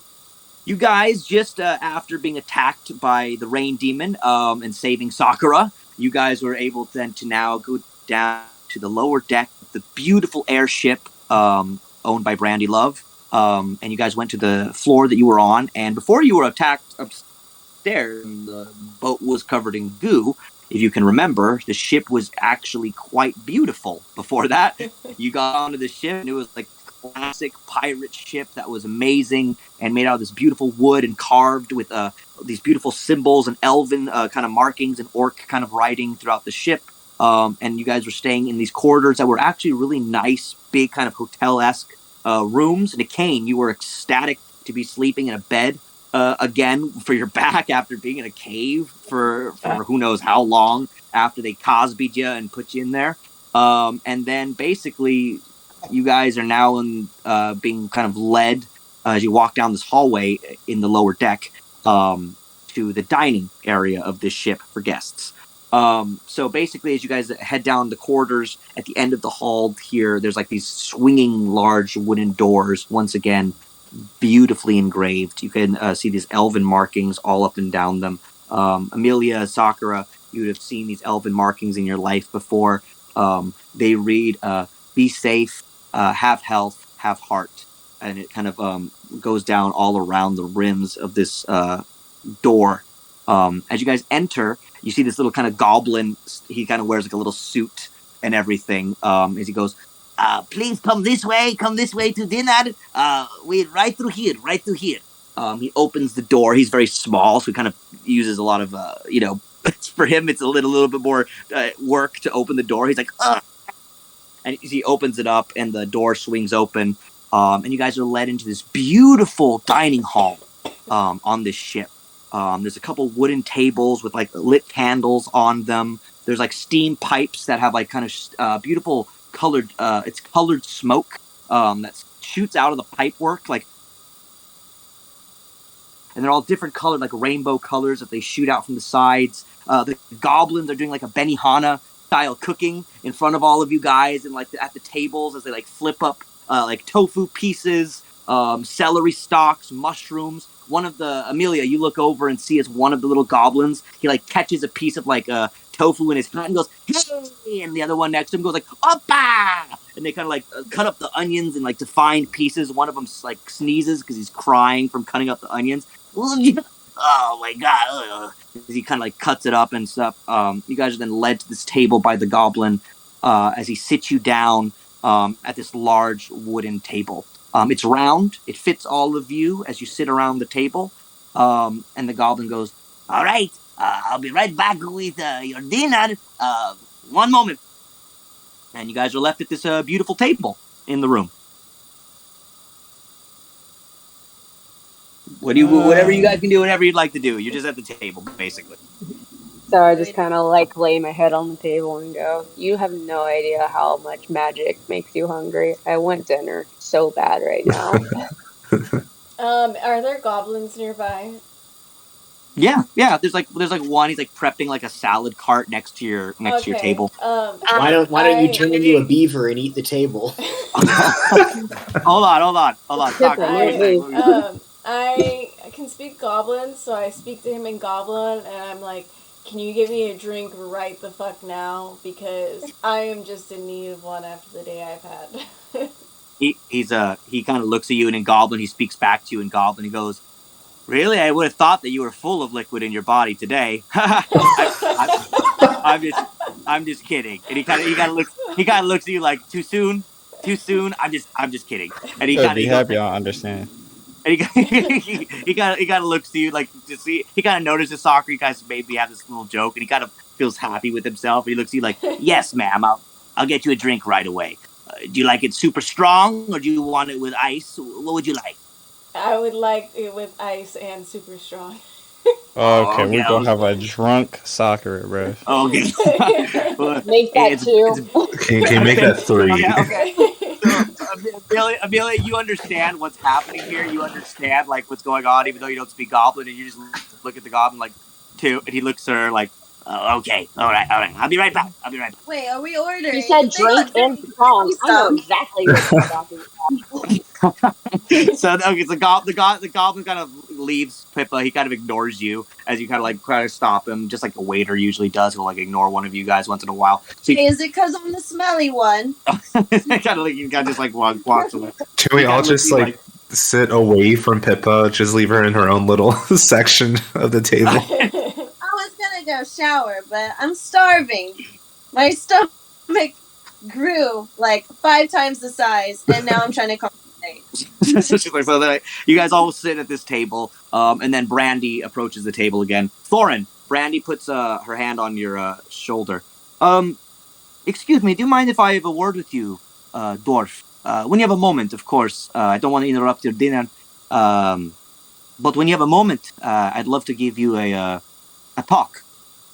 You guys, just after being attacked by the rain demon and saving Sakura, you guys were able then to now go down to the lower deck of the beautiful airship owned by Brandy Love. And you guys went to the floor that you were on. And before you were attacked upstairs, the boat was covered in goo. If you can remember, the ship was actually quite beautiful. Before that, you got onto the ship, and it was like a classic pirate ship that was amazing and made out of this beautiful wood and carved with these beautiful symbols and elven kind of markings and orc kind of writing throughout the ship. And you guys were staying in these corridors that were actually really nice, big kind of hotel-esque rooms. And Kane, you were ecstatic to be sleeping in a bed again for your back after being in a cave for who knows how long after they Cosby'd you and put you in there. And then basically you guys are now being kind of led as you walk down this hallway in the lower deck to the dining area of this ship for guests. So basically, as you guys head down the corridors at the end of the hall here, there's like these swinging large wooden doors, once again, beautifully engraved. You can see these elven markings all up and down them. Amelia, Sakura, you would have seen these elven markings in your life before. They read, be safe, have health, have heart. And it kind of goes down all around the rims of this door. As you guys enter, you see this little kind of goblin. He kind of wears like a little suit and everything. As he goes, please come this way to dinner. We're right through here. He opens the door. He's very small, so he kind of uses a lot of, for him, it's a little bit more work to open the door. He's like, ugh. And he opens it up, and the door swings open, and you guys are led into this beautiful dining hall on this ship. There's a couple wooden tables with like lit candles on them. There's like steam pipes that have like kind of beautiful colored. It's colored smoke that shoots out of the pipework, like, and they're all different colored, like rainbow colors that they shoot out from the sides. The goblins are doing like a Benihana style cooking in front of all of you guys, and like at the tables as they like flip up like tofu pieces, celery stalks, mushrooms. One of the Amelia, you look over and see as one of the little goblins, he like catches a piece of like tofu in his hand and goes, hey, and the other one next to him goes like, oppa, and they kind of like cut up the onions in like defined pieces. One of them like sneezes because he's crying from cutting up the onions. Oh my god! He kind of like cuts it up and stuff. You guys are then led to this table by the goblin as he sits you down at this large wooden table. It's round. It fits all of you as you sit around the table. And the goblin goes, all right, I'll be right back with your dinner. One moment. And you guys are left at this beautiful table in the room. Whatever you guys can do, whatever you'd like to do. You're just at the table, basically. So I just kind of like lay my head on the table and go, you have no idea how much magic makes you hungry. I want dinner so bad right now. Are there goblins nearby? Yeah. There's like one. He's like prepping like a salad cart next to your table. Why don't you turn into a beaver and eat the table? Hold on. I can speak Goblin, so I speak to him in Goblin, and I'm like, can you give me a drink right the fuck now? Because I am just in need of one after the day I've had. He kind of looks at you, and in Goblin, he speaks back to you in Goblin. He goes, really? I would have thought that you were full of liquid in your body today. I'm just kidding. And he kind of looks at you like, too soon. I'm just kidding. And he kind of happy. I understand. And he kind of looks to you like to see. He kind of notices soccer. You guys maybe have this little joke, and he kind of feels happy with himself. And he looks at you like, yes, ma'am, I'll get you a drink right away. Do you like it super strong, or do you want it with ice? What would you like? I would like it with ice and super strong. Okay, we're gonna have a drunk soccer, bro. Okay. Make that two. Can you make that three? Okay. So, Amelia, you understand what's happening here. You understand like what's going on, even though you don't speak Goblin, and you just look at the Goblin like, two, and he looks at her like, okay, all right. I'll be right back. Wait, are we ordering? He said drink and strong. I know exactly what you're talking about. So the goblin kind of leaves Pippa. He kind of ignores you as you kind of stop him, just like a waiter usually does. He'll like ignore one of you guys once in a while. So is it because I'm the smelly one? you kind of just like walks away. Can we all just like sit away from Pippa? Just leave her in her own little section of the table. I was gonna go shower, but I'm starving. My stomach grew like 5 times the size, and now I'm trying to compensate. So you guys all sit at this table, and then Brandy approaches the table again. Thorin, Brandy puts her hand on your shoulder. Excuse me, do you mind if I have a word with you, dwarf? When you have a moment, of course. I don't want to interrupt your dinner. But when you have a moment, I'd love to give you a talk,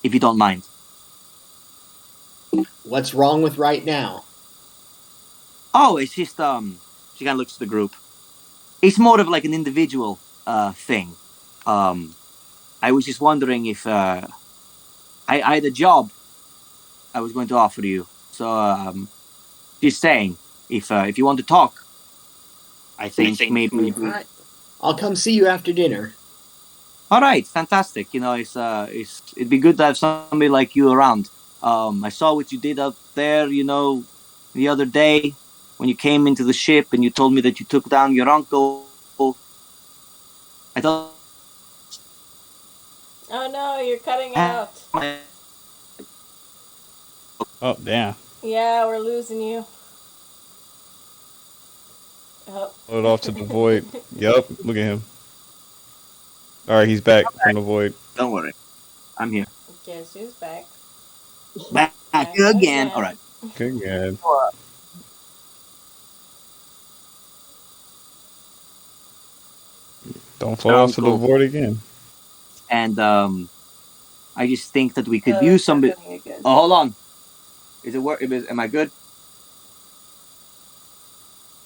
if you don't mind. What's wrong with right now? Oh, it's just, she kind of looks at the group. It's more of like an individual thing. I was just wondering if I had a job I was going to offer you. So, just saying, if you want to talk, I think maybe... I'll come see you after dinner. All right, fantastic. You know, it'd be good to have somebody like you around. I saw what you did up there, you know, the other day when you came into the ship and you told me that you took down your uncle. I thought... Oh no, you're cutting out. Oh, damn. Yeah, we're losing you. Oh. Load off to the void. Yup, look at him. Alright, he's back from the void. Don't worry. I'm here. Guess who's back? Back again. All right. Good, good. Don't fall off to the board again. And I just think that we could use somebody. Oh, hold on. Is it work? Am I good?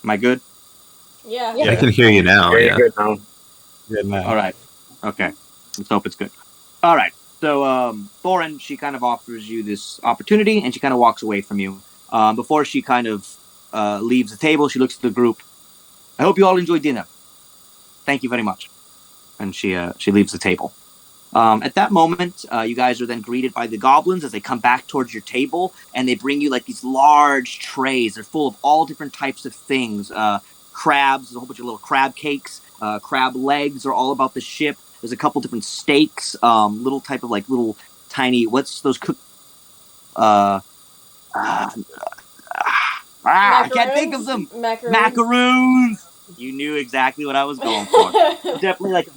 Am I good? Yeah. I can hear you now. Very Yeah. good now. Good now. All right. Okay. Let's hope it's good. All right. So Thorin, she kind of offers you this opportunity, and she kind of walks away from you. Before she kind of leaves the table, she looks at the group. I hope you all enjoy dinner. Thank you very much. And she leaves the table. At that moment, you guys are then greeted by the goblins as they come back towards your table, and they bring you like these large trays. They're full of all different types of things. Crabs, a whole bunch of little crab cakes. Crab legs are all about the ship. There's a couple different steaks. Little type of like little tiny. What's those cook? I can't think of them. Macaroons. You knew exactly what I was going for. Definitely like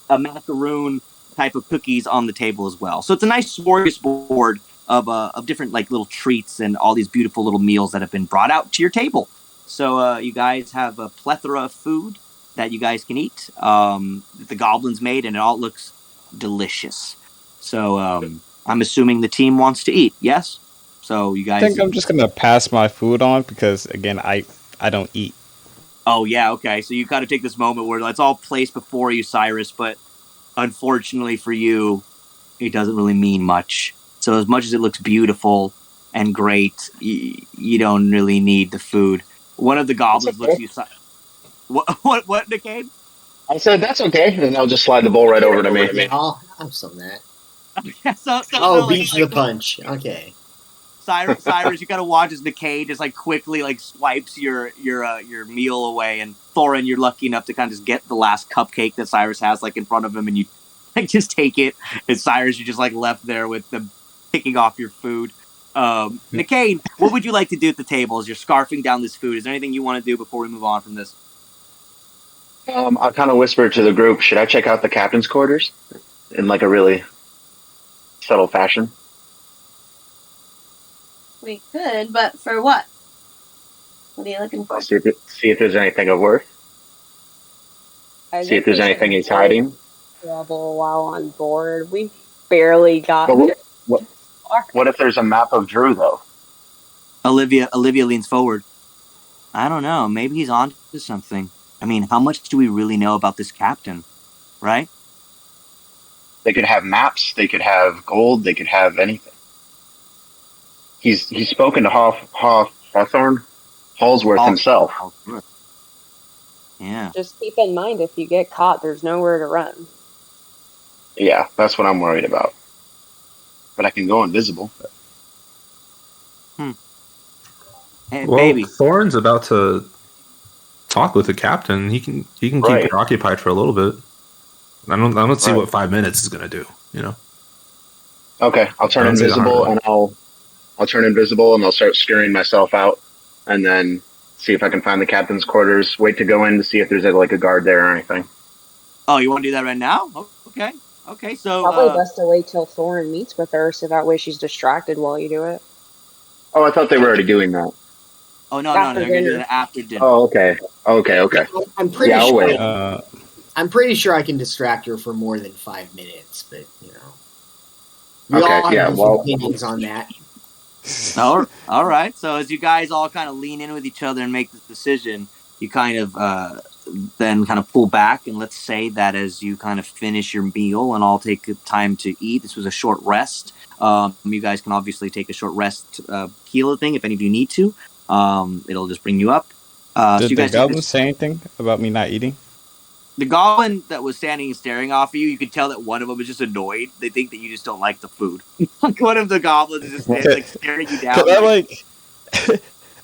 a macaroon type of cookies on the table as well. So it's a nice smorgasbord of different like little treats and all these beautiful little meals that have been brought out to your table. So you guys have a plethora of food that you guys can eat. The goblins made, and it all looks delicious. So I'm assuming the team wants to eat. Yes. So you guys. I think I'm just gonna pass my food on because again, I don't eat. Oh yeah, okay. So you kind of take this moment where it's all placed before you, Cyrus, but unfortunately for you, it doesn't really mean much. So as much as it looks beautiful and great, you don't really need the food. One of the goblins looks at you. What, Nickade? I said that's okay, and I'll just slide the bowl right over to me. I'll have some of that. Beats the punch. Okay. Cyrus, you gotta watch as Nickade just like quickly like swipes your meal away, and Thorin, you're lucky enough to kind of just get the last cupcake that Cyrus has like in front of him, and you like just take it. And Cyrus, you just like left there with them picking off your food. Nickade, what would you like to do at the table as you're scarfing down this food? Is there anything you want to do before we move on from this? I'll kind of whisper to the group, should I check out the captain's quarters in like a really subtle fashion? We could, but for what? What are you looking for? See if there's anything of worth. See if there's anything he's hiding. Trouble while on board. We barely got. What if there's a map of Drew though? Olivia leans forward. I don't know. Maybe he's on to something. I mean, how much do we really know about this captain, right? They could have maps. They could have gold. They could have anything. He's spoken to Hawthorne, Hallsworth himself. Yeah. Just keep in mind, if you get caught, there's nowhere to run. Yeah, that's what I'm worried about. But I can go invisible. Hey, well, baby. Thorin's about to talk with the captain. He can keep her occupied for a little bit. I don't see what 5 minutes is going to do. You know. Okay, I'll turn invisible and I'll turn invisible and I'll start scurrying myself out, and then see if I can find the captain's quarters. Wait to go in to see if there's like a guard there or anything. Oh, you want to do that right now? Okay. So probably best to wait till Thorin meets with her, so that way she's distracted while you do it. Oh, I thought they were already doing that. Oh no, they're gonna do that after dinner. Oh, okay. I'm pretty I'll sure. wait. I'm pretty sure I can distract her for more than 5 minutes, but you know, we all have different opinions on that. All right. So as you guys all kind of lean in with each other and make this decision, you kind of then kind of pull back, and let's say that as you kind of finish your meal and all take time to eat, this was a short rest. You guys can obviously take a short rest, heal the thing if any of you need to. It'll just bring you up. Did the goblin say anything about me not eating? The goblin that was standing and staring off of you, you could tell that one of them is just annoyed. They think that you just don't like the food. Like one of the goblins is just like staring you down.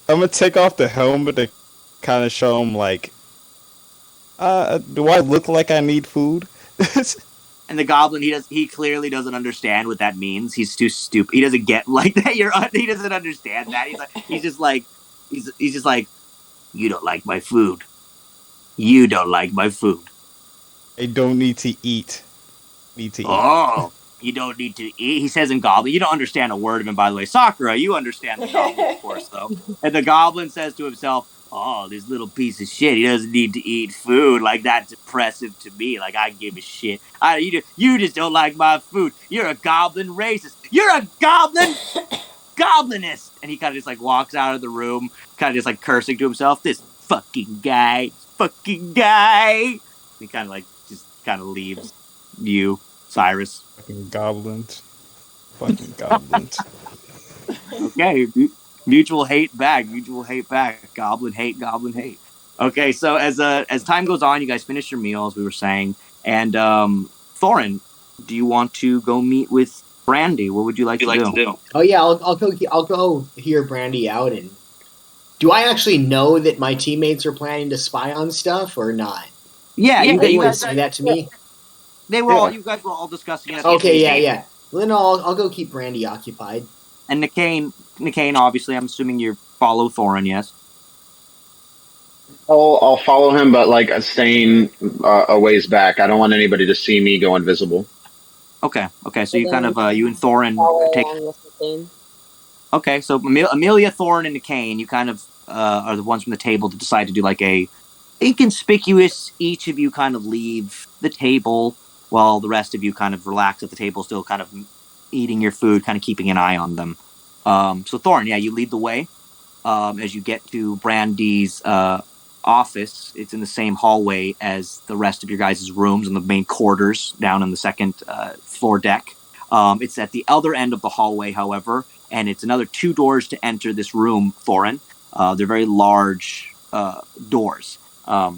I'm gonna take off the helmet to kind of show him like, do I look like I need food? And the goblin, he clearly doesn't understand what that means. He's too stupid. He doesn't get like that. He doesn't understand that. He's just like, you don't like my food. You don't like my food. I don't need to eat. Need to eat. Oh, You don't need to eat. He says in Goblin. You don't understand a word of him, by the way. Sakura, you understand the Goblin, of course, though. And the Goblin says to himself, oh, this little piece of shit. He doesn't need to eat food. Like, that's impressive to me. Like, I give a shit. You just don't like my food. You're a Goblin racist. You're a Goblin Goblinist. And he kind of just, like, walks out of the room, kind of just, like, cursing to himself. This fucking guy. He kind of, like, just kind of leaves you, Cyrus. Fucking goblins. Fucking goblins. Okay, mutual hate back. Goblin hate. Okay, so as time goes on, you guys finish your meal, as we were saying. And Thorin, do you want to go meet with Brandy? What would you like to do? Oh yeah, I'll go hear Brandy out. And do I actually know that my teammates are planning to spy on stuff or not? Yeah, you guys say that to me. They were all. You guys were all discussing it. Okay, yeah. Well, then I'll go keep Brandy occupied. And Nicaine, obviously, I'm assuming you follow Thorin, yes? I'll follow him, but like staying a ways back. I don't want anybody to see me go invisible. Okay. So you kind of you and Thorin take. Okay, so Amelia, Thorin, and Nicaine, you kind of are the ones from the table to decide to do like a inconspicuous. Each of you kind of leave the table while the rest of you kind of relax at the table, still kind of eating your food, kind of keeping an eye on them. So Thorin, yeah, you lead the way as you get to Brandy's office. It's in the same hallway as the rest of your guys' rooms in the main quarters down on the second floor deck. It's at the other end of the hallway, however, and it's another 2 doors to enter this room, Thorin. They're very large doors.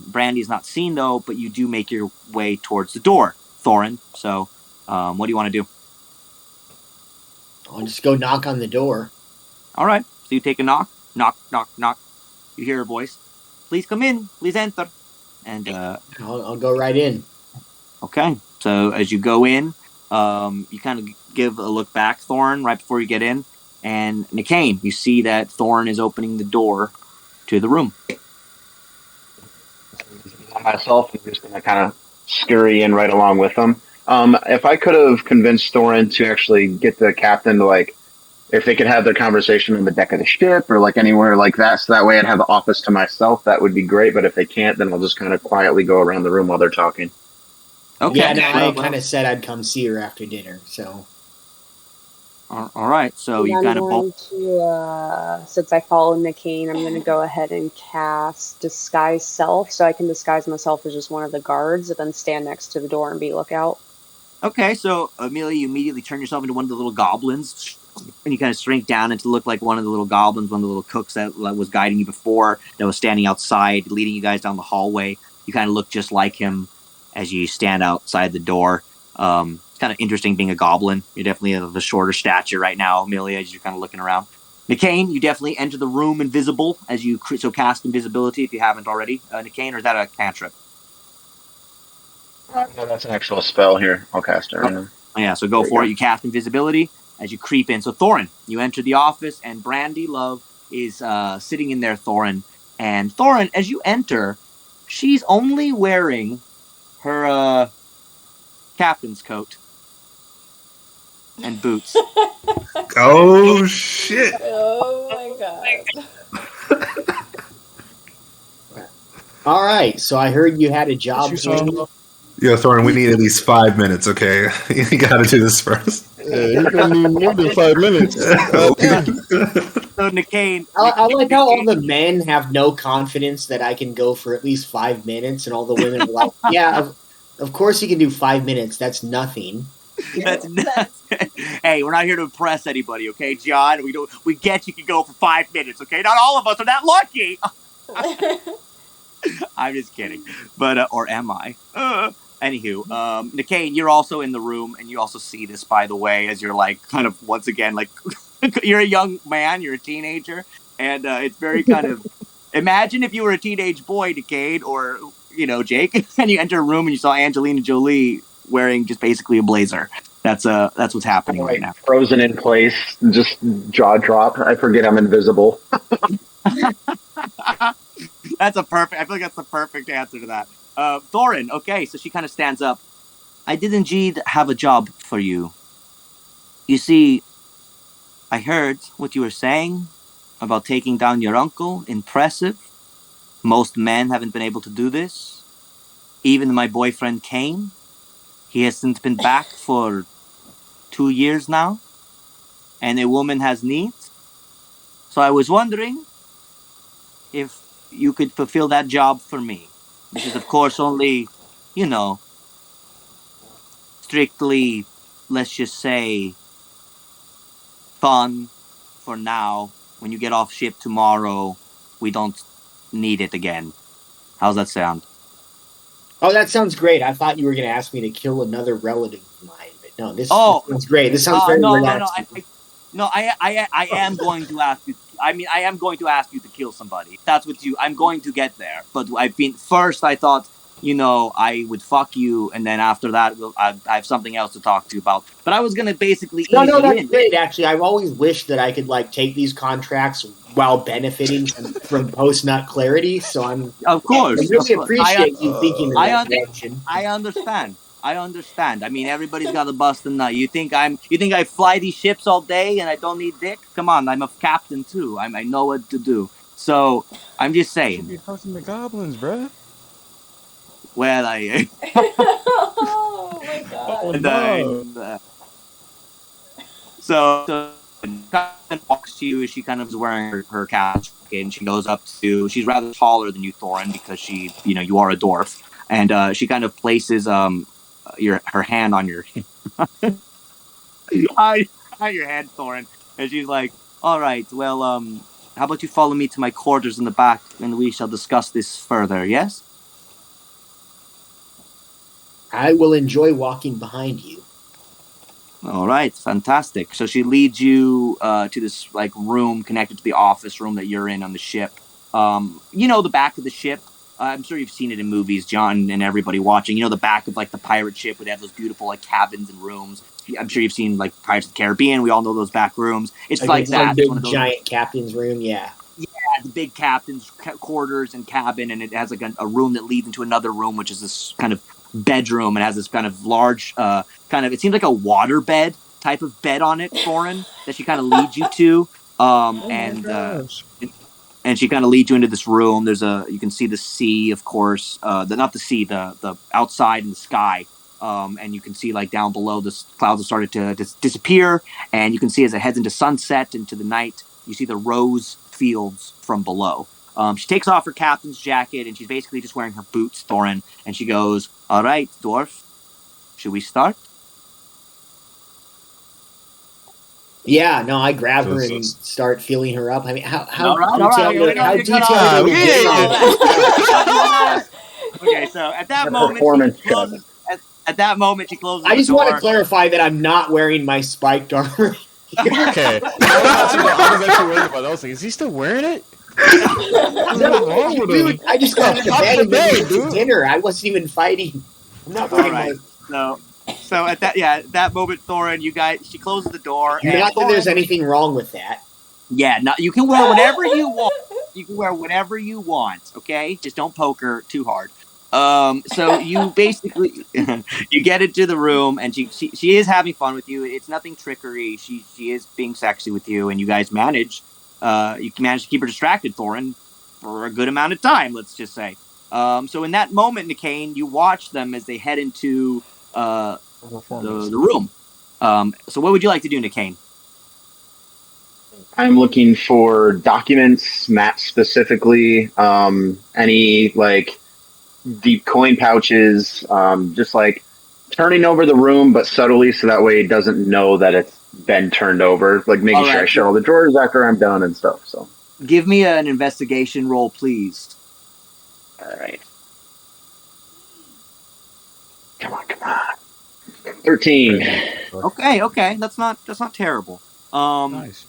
Brandy's not seen, though, but you do make your way towards the door, Thorin. So what do you want to do? I'll just go knock on the door. All right. So you take a knock. Knock, knock, knock. You hear a voice. Please come in. Please enter. And I'll go right in. Okay. So as you go in, you kind of give a look back, Thorin, right before you get in. And Nicaine, you see that Thorin is opening the door to the room. Myself, I'm just going to kind of scurry in right along with them. If I could have convinced Thorin to actually get the captain to, like, if they could have their conversation on the deck of the ship or, like, anywhere like that, so that way I'd have the office to myself, that would be great. But if they can't, then I'll just kind of quietly go around the room while they're talking. Okay. Yeah, no, I kind of said I'd come see her after dinner, so. All right, so you kind of both. Since I follow Nicaine, I'm going to go ahead and cast Disguise Self, so I can disguise myself as just one of the guards and then stand next to the door and be lookout. Okay, so Amelia, you immediately turn yourself into one of the little goblins, and you kind of shrink down and to look like one of the little goblins, one of the little cooks that was guiding you before, that was standing outside, leading you guys down the hallway. You kind of look just like him as you stand outside the door. It's kind of interesting being a goblin. You're definitely of a shorter stature right now, Amelia, as you're kind of looking around. Nicaine, you definitely enter the room invisible as you cast invisibility if you haven't already. Nicaine, or is that a cantrip? No, that's an actual spell here. I'll cast it right now. Yeah, so go for it. You cast invisibility as you creep in. So Thorin, you enter the office, and Brandy Love is sitting in there, Thorin. And Thorin, as you enter, she's only wearing her captain's coat and boots. Oh, shit. Oh, my God. All right, so I heard you had a job. Yeah, Thorin, we need at least 5 minutes, okay? You gotta do this first. Yeah, you're gonna need more than 5 minutes. So, Nicaine. I like how all the men have no confidence that I can go for at least 5 minutes, and all the women are like, yeah, of course you can do 5 minutes. That's nothing. Hey, we're not here to impress anybody, okay, John? We get you can go for 5 minutes, okay? Not all of us are that lucky. I'm just kidding, but or am I? Anywho, Nicaine, you're also in the room, and you also see this, by the way, as you're like kind of once again like you're a young man, you're a teenager, and it's very kind of imagine if you were a teenage boy, Nicaine, or Jake, and you enter a room and you saw Angelina Jolie wearing just basically a blazer. That's what's happening right now. Frozen in place, just jaw drop. I forget I'm invisible. I feel like that's the perfect answer to that. Thorin, okay, so she kind of stands up. I did indeed have a job for you, You see, I heard what you were saying about taking down your uncle. Impressive. Most men haven't been able to do this. Even my boyfriend Kane, he hasn't been back for 2 years now, and a woman has needs. So I was wondering if you could fulfill that job for me. This is, of course, only, strictly, let's just say, fun for now. When you get off ship tomorrow, we don't need it again. How's that sound? Oh, that sounds great. I thought you were going to ask me to kill another relative of mine, but no, this sounds great. This sounds very relaxing. I am going to ask you. I mean, I am going to ask you to kill somebody. That's what I'm going to get there. But first I thought, I would fuck you, and then after that, I have something else to talk to you about. But I was gonna basically that's great. Actually, I've always wished that I could take these contracts while benefiting from post-nut clarity. So of course, I really appreciate you thinking in that direction. I understand. I mean, everybody's got a bust a nut. You think I fly these ships all day and I don't need dick? Come on, I'm a captain too. I know what to do. So I'm just saying. You should be fucking the goblins, bruh. Well, oh my god. So Captain walks to you. She kind of is wearing her cap, and she goes up to. She's rather taller than you, Thorin, because you are a dwarf, and she kind of places her hand on your on your head, Thorin, and she's like, "All right, well, how about you follow me to my quarters in the back, and we shall discuss this further." Yes. I will enjoy walking behind you. All right, fantastic. So she leads you to this room connected to the office room that you're in on the ship. The back of the ship. I'm sure you've seen it in movies, John, and everybody watching. The back of the pirate ship where they have those beautiful cabins and rooms. I'm sure you've seen Pirates of the Caribbean. We all know those back rooms. It's like that. Big giant captain's room. Yeah. Yeah, the big captain's quarters and cabin, and it has a room that leads into another room, which is this kind of bedroom, and has this kind of large it seems like a water bed type of bed on it, Thorin, that she kind of leads you to, and she kind of leads you into this room. You can see the sea, of course, the outside in the sky, and you can see down below the clouds have started to disappear, and you can see as it heads into sunset, into the night, you see the rose fields from below. She takes off her captain's jacket, and she's basically just wearing her boots, Thorin, and she goes, "All right, dwarf, should we start?" Yeah, no, I grab her and start feeling her up. I mean, how detailed? Okay, so at that moment, she closes. I just want to clarify that I'm not wearing my spiked armor. Okay. I was actually worried about that. I was like, is he still wearing it? Dude, I just got to bed and then dinner. I wasn't even fighting. I'm not fighting. So at that moment, Thorin, she closes the door. Not that there's anything wrong with that. Yeah, no, you can wear whatever you want. You can wear whatever you want. Okay, just don't poke her too hard. So you basically you get into the room, and she is having fun with you. It's nothing trickery. She is being sexy with you, and you guys manage. You can manage to keep her distracted, Thorin, for a good amount of time. Let's just say. So in that moment, Nicaine, you watch them as they head into the room. So what would you like to do, Nicaine? I'm looking for documents, maps specifically, any deep coin pouches, just turning over the room, but subtly, so that way it doesn't know that it's been turned over. Making sure I shut all the drawers after I'm done and stuff. So, give me an investigation roll, please. All right. Come on. 13. Okay. That's not terrible. Nice.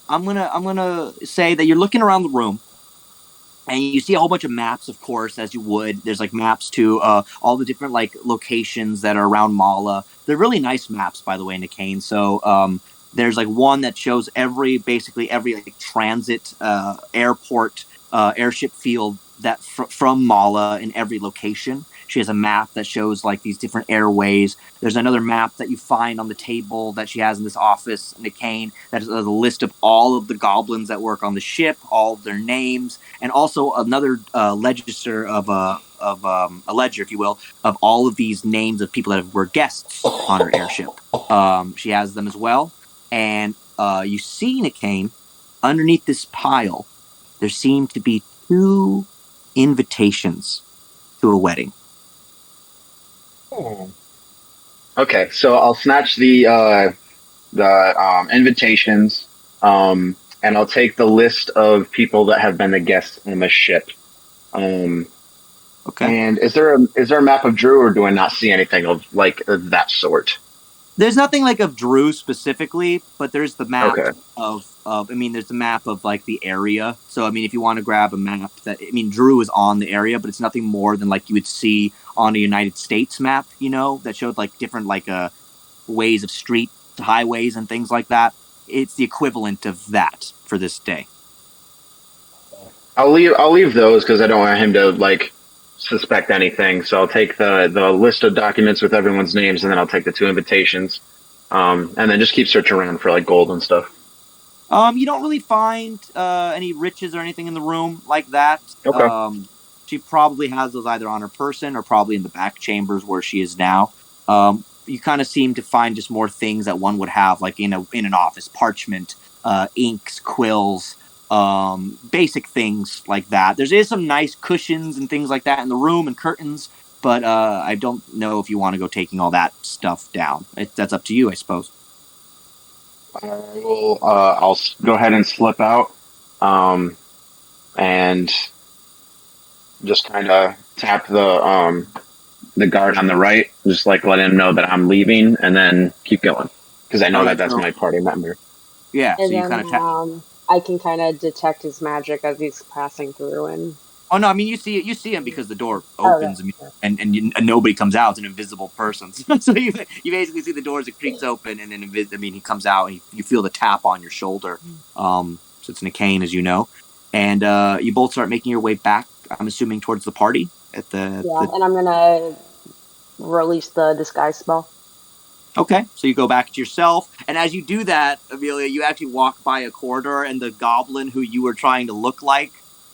I'm gonna say that you're looking around the room, and you see a whole bunch of maps, of course, as you would. There's maps to all the different locations that are around Mala. They're really nice maps, by the way, Nicaine. So there's one that shows every transit, airport, airship field that from Mala in every location. She has a map that shows like these different airways. There's another map that you find on the table that she has in this office, Nickane, that is a list of all of the goblins that work on the ship, all of their names, and also another register of a ledger, if you will, of all of these names of people that were guests on her airship. She has them as well. And you see, Nickane, underneath this pile, there seem to be 2 invitations to a wedding. Okay, so I'll snatch the invitations, and I'll take the list of people that have been the guests on the ship. Okay. And is there a map of Drew, or do I not see anything of that sort? There's nothing like of Drew specifically, but there's the map there's the map of like the area. So I mean, if you want to grab a map Drew is on the area, but it's nothing more than like you would see on a United States map, that showed like different ways of street highways and things like that. It's the equivalent of that for this day. I'll leave those because I don't want him to suspect anything. So I'll take the list of documents with everyone's names, and then I'll take the 2 invitations, and then just keep searching around for gold and stuff. You don't really find any riches or anything in the room like that. Okay. She probably has those either on her person or probably in the back chambers where she is now. You kind of seem to find just more things that one would have like in an office: parchment, inks, quills. Basic things like that. There is some nice cushions and things like that in the room and curtains, but I don't know if you want to go taking all that stuff down. That's up to you, I suppose. I'll go ahead and slip out, and just kind of tap the guard on the right, just let him know that I'm leaving, and then keep going because I know that's my party member. Yeah, And so you then, kind of tap. I can kind of detect his magic as he's passing through, and oh no, I mean you see him because the door opens and nobody comes out. It's an invisible person, so you basically see the doors, it creaks open, and then he comes out, and you feel the tap on your shoulder. So it's Nickane, as you know, and you both start making your way back. I'm assuming towards the party and I'm gonna release the disguise spell. Okay, so you go back to yourself, and as you do that, Amelia, you actually walk by a corridor, and the goblin who you were trying to look like,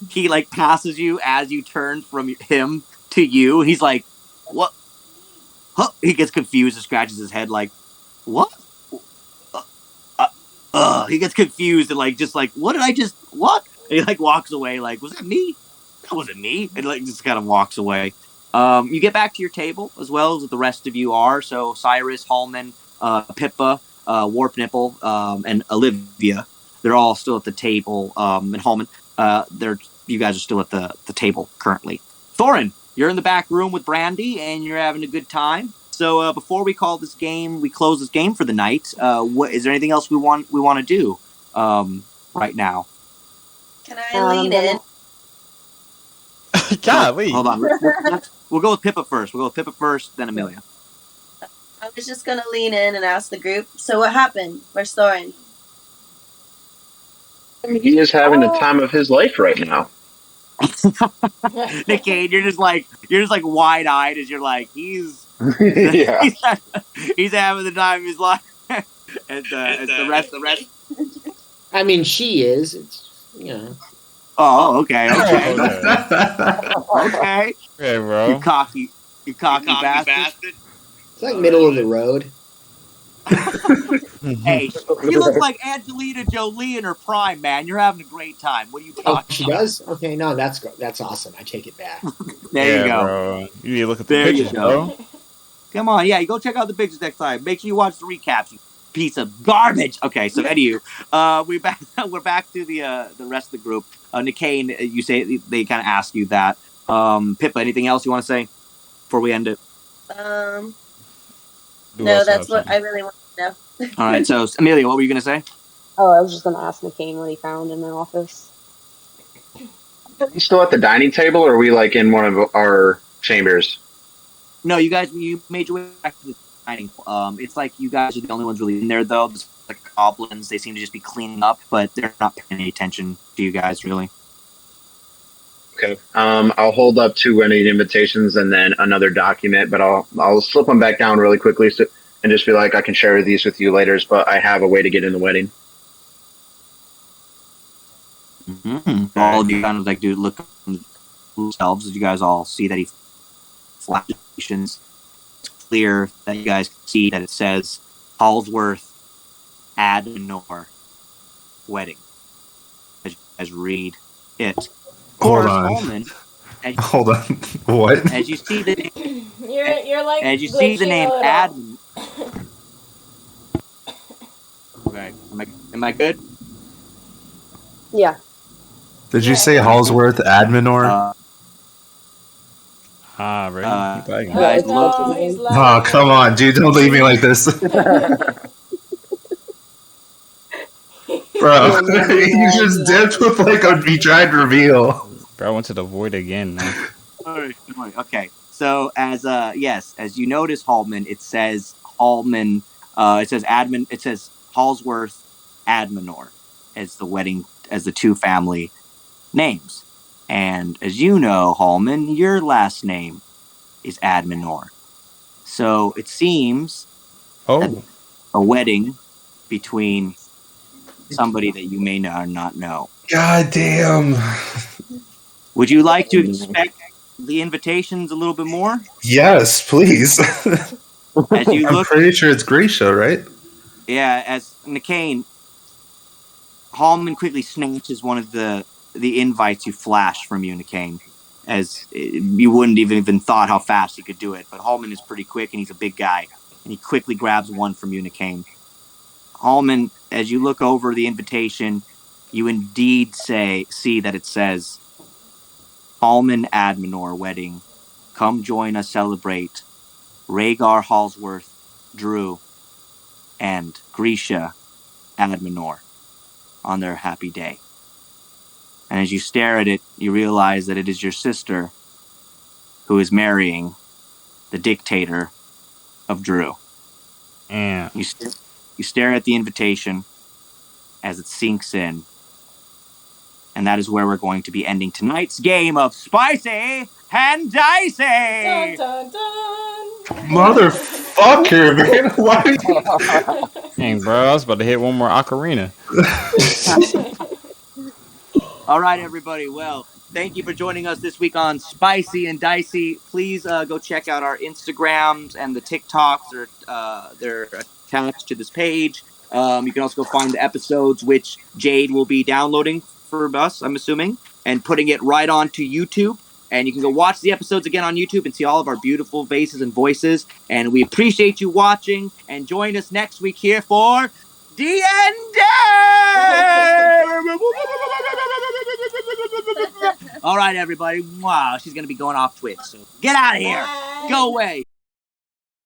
he passes you as you turn from him to you. He's like, "What?" Huh? He gets confused and scratches his head like, "What?" He gets confused and what did I just what? And he walks away like, "Was that me? That wasn't me." And just kind of walks away. You get back to your table as well as the rest of you are. So Cyrus, Hallman, Pippa, Warp Nipple, and Olivia, they're all still at the table. And Hallman, you guys are still at the table currently. Thorin, you're in the back room with Brandy, and you're having a good time. So before we close this game for the night, is there anything else we want to do right now? Can I lean in? Golly. Hold on. We'll go with Pippa first. Then Amelia. I was just gonna lean in and ask the group. So what happened? Where's Thorin? He is having the time of his life right now. Nickane, you're just wide eyed as you're he's he's having the time of his life. and the rest. I mean, she is. It's Oh, okay. Okay, bro. You cocky bastard. It's middle of the road. Hey, she looks like Angelina Jolie in her prime, man. You're having a great time. What are you talking about? She does? Okay, no, that's awesome. I take it back. There you go. Bro. You need to look at the pictures, bro. Come on, you go check out the pictures next time. Make sure you watch the recaps, you piece of garbage. Okay, so anywho, we're back to the rest of the group. Nickane, you say they kind of ask you that. Pippa, anything else you want to say before we end it? No, that's what I really want to know. All right, so Amelia, what were you going to say? Oh, I was just going to ask McCain what he found in the office. Are we still at the dining table, or are we in one of our chambers? No, you made your way back to the dining. It's you guys are the only ones really in there, though. There's goblins. They seem to just be cleaning up, but they're not paying any attention to you guys, really. Okay. I'll hold up 2 wedding invitations and then another document, but I'll slip them back down really quickly and just be like, I can share these with you later, but I have a way to get in the wedding. Mm-hmm. All of you kind of like do look themselves as you guys all see that he flashes. It's clear that you guys see that it says Halsworth Adnor wedding as read it. Hold on. Holman, Hold on. What? As you see the You're like as you see the name glitching Admin. Okay, am I good? Yeah. Did you say Halsworth Adminor? Right. You guys look. Oh, come on, dude! Don't leave me like this, bro. You just dipped with like a betrayed reveal. Bro, I went to the void again. Man. Okay, so as as you notice, Hallman, it says Hallman. It says admin. It says Halsworth Adminor as the 2 family names. And as you know, Hallman, your last name is Adminor. So it seems that a wedding between somebody that you may not know. God damn. Would you like to expect the invitations a little bit more? Yes, please. As you I'm look, pretty sure it's Grisha, right? yeah, as McCain, Hallman quickly snatches one of the invites you flash from you, McCain, as you wouldn't even thought how fast he could do it. But Hallman is pretty quick, and he's a big guy, and he quickly grabs one from you, McCain. Hallman, as you look over the invitation, you indeed see that it says, Hallman Adminor wedding. Come join us celebrate. Rhaegar Halsworth, Drew, and Grisha Adminor on their happy day. And as you stare at it, you realize that it is your sister who is marrying the dictator of Drew. Yeah. You stare at the invitation as it sinks in. And that is where we're going to be ending tonight's game of Spicy and Dicey! Dun, dun, dun. Motherfucker, man. Why? Dang, bro, I was about to hit one more ocarina. All right, everybody. Well, thank you for joining us this week on Spicy and Dicey. Please go check out our Instagrams and the TikToks. They're attached to this page. You can also go find the episodes, which Jade will be downloading for us, I'm assuming, and putting it right onto YouTube. And you can go watch the episodes again on YouTube and see all of our beautiful faces and voices. And we appreciate you watching. And join us next week here for D&D! All right, everybody. Wow, she's going to be going off Twitch. So get out of here. Go away.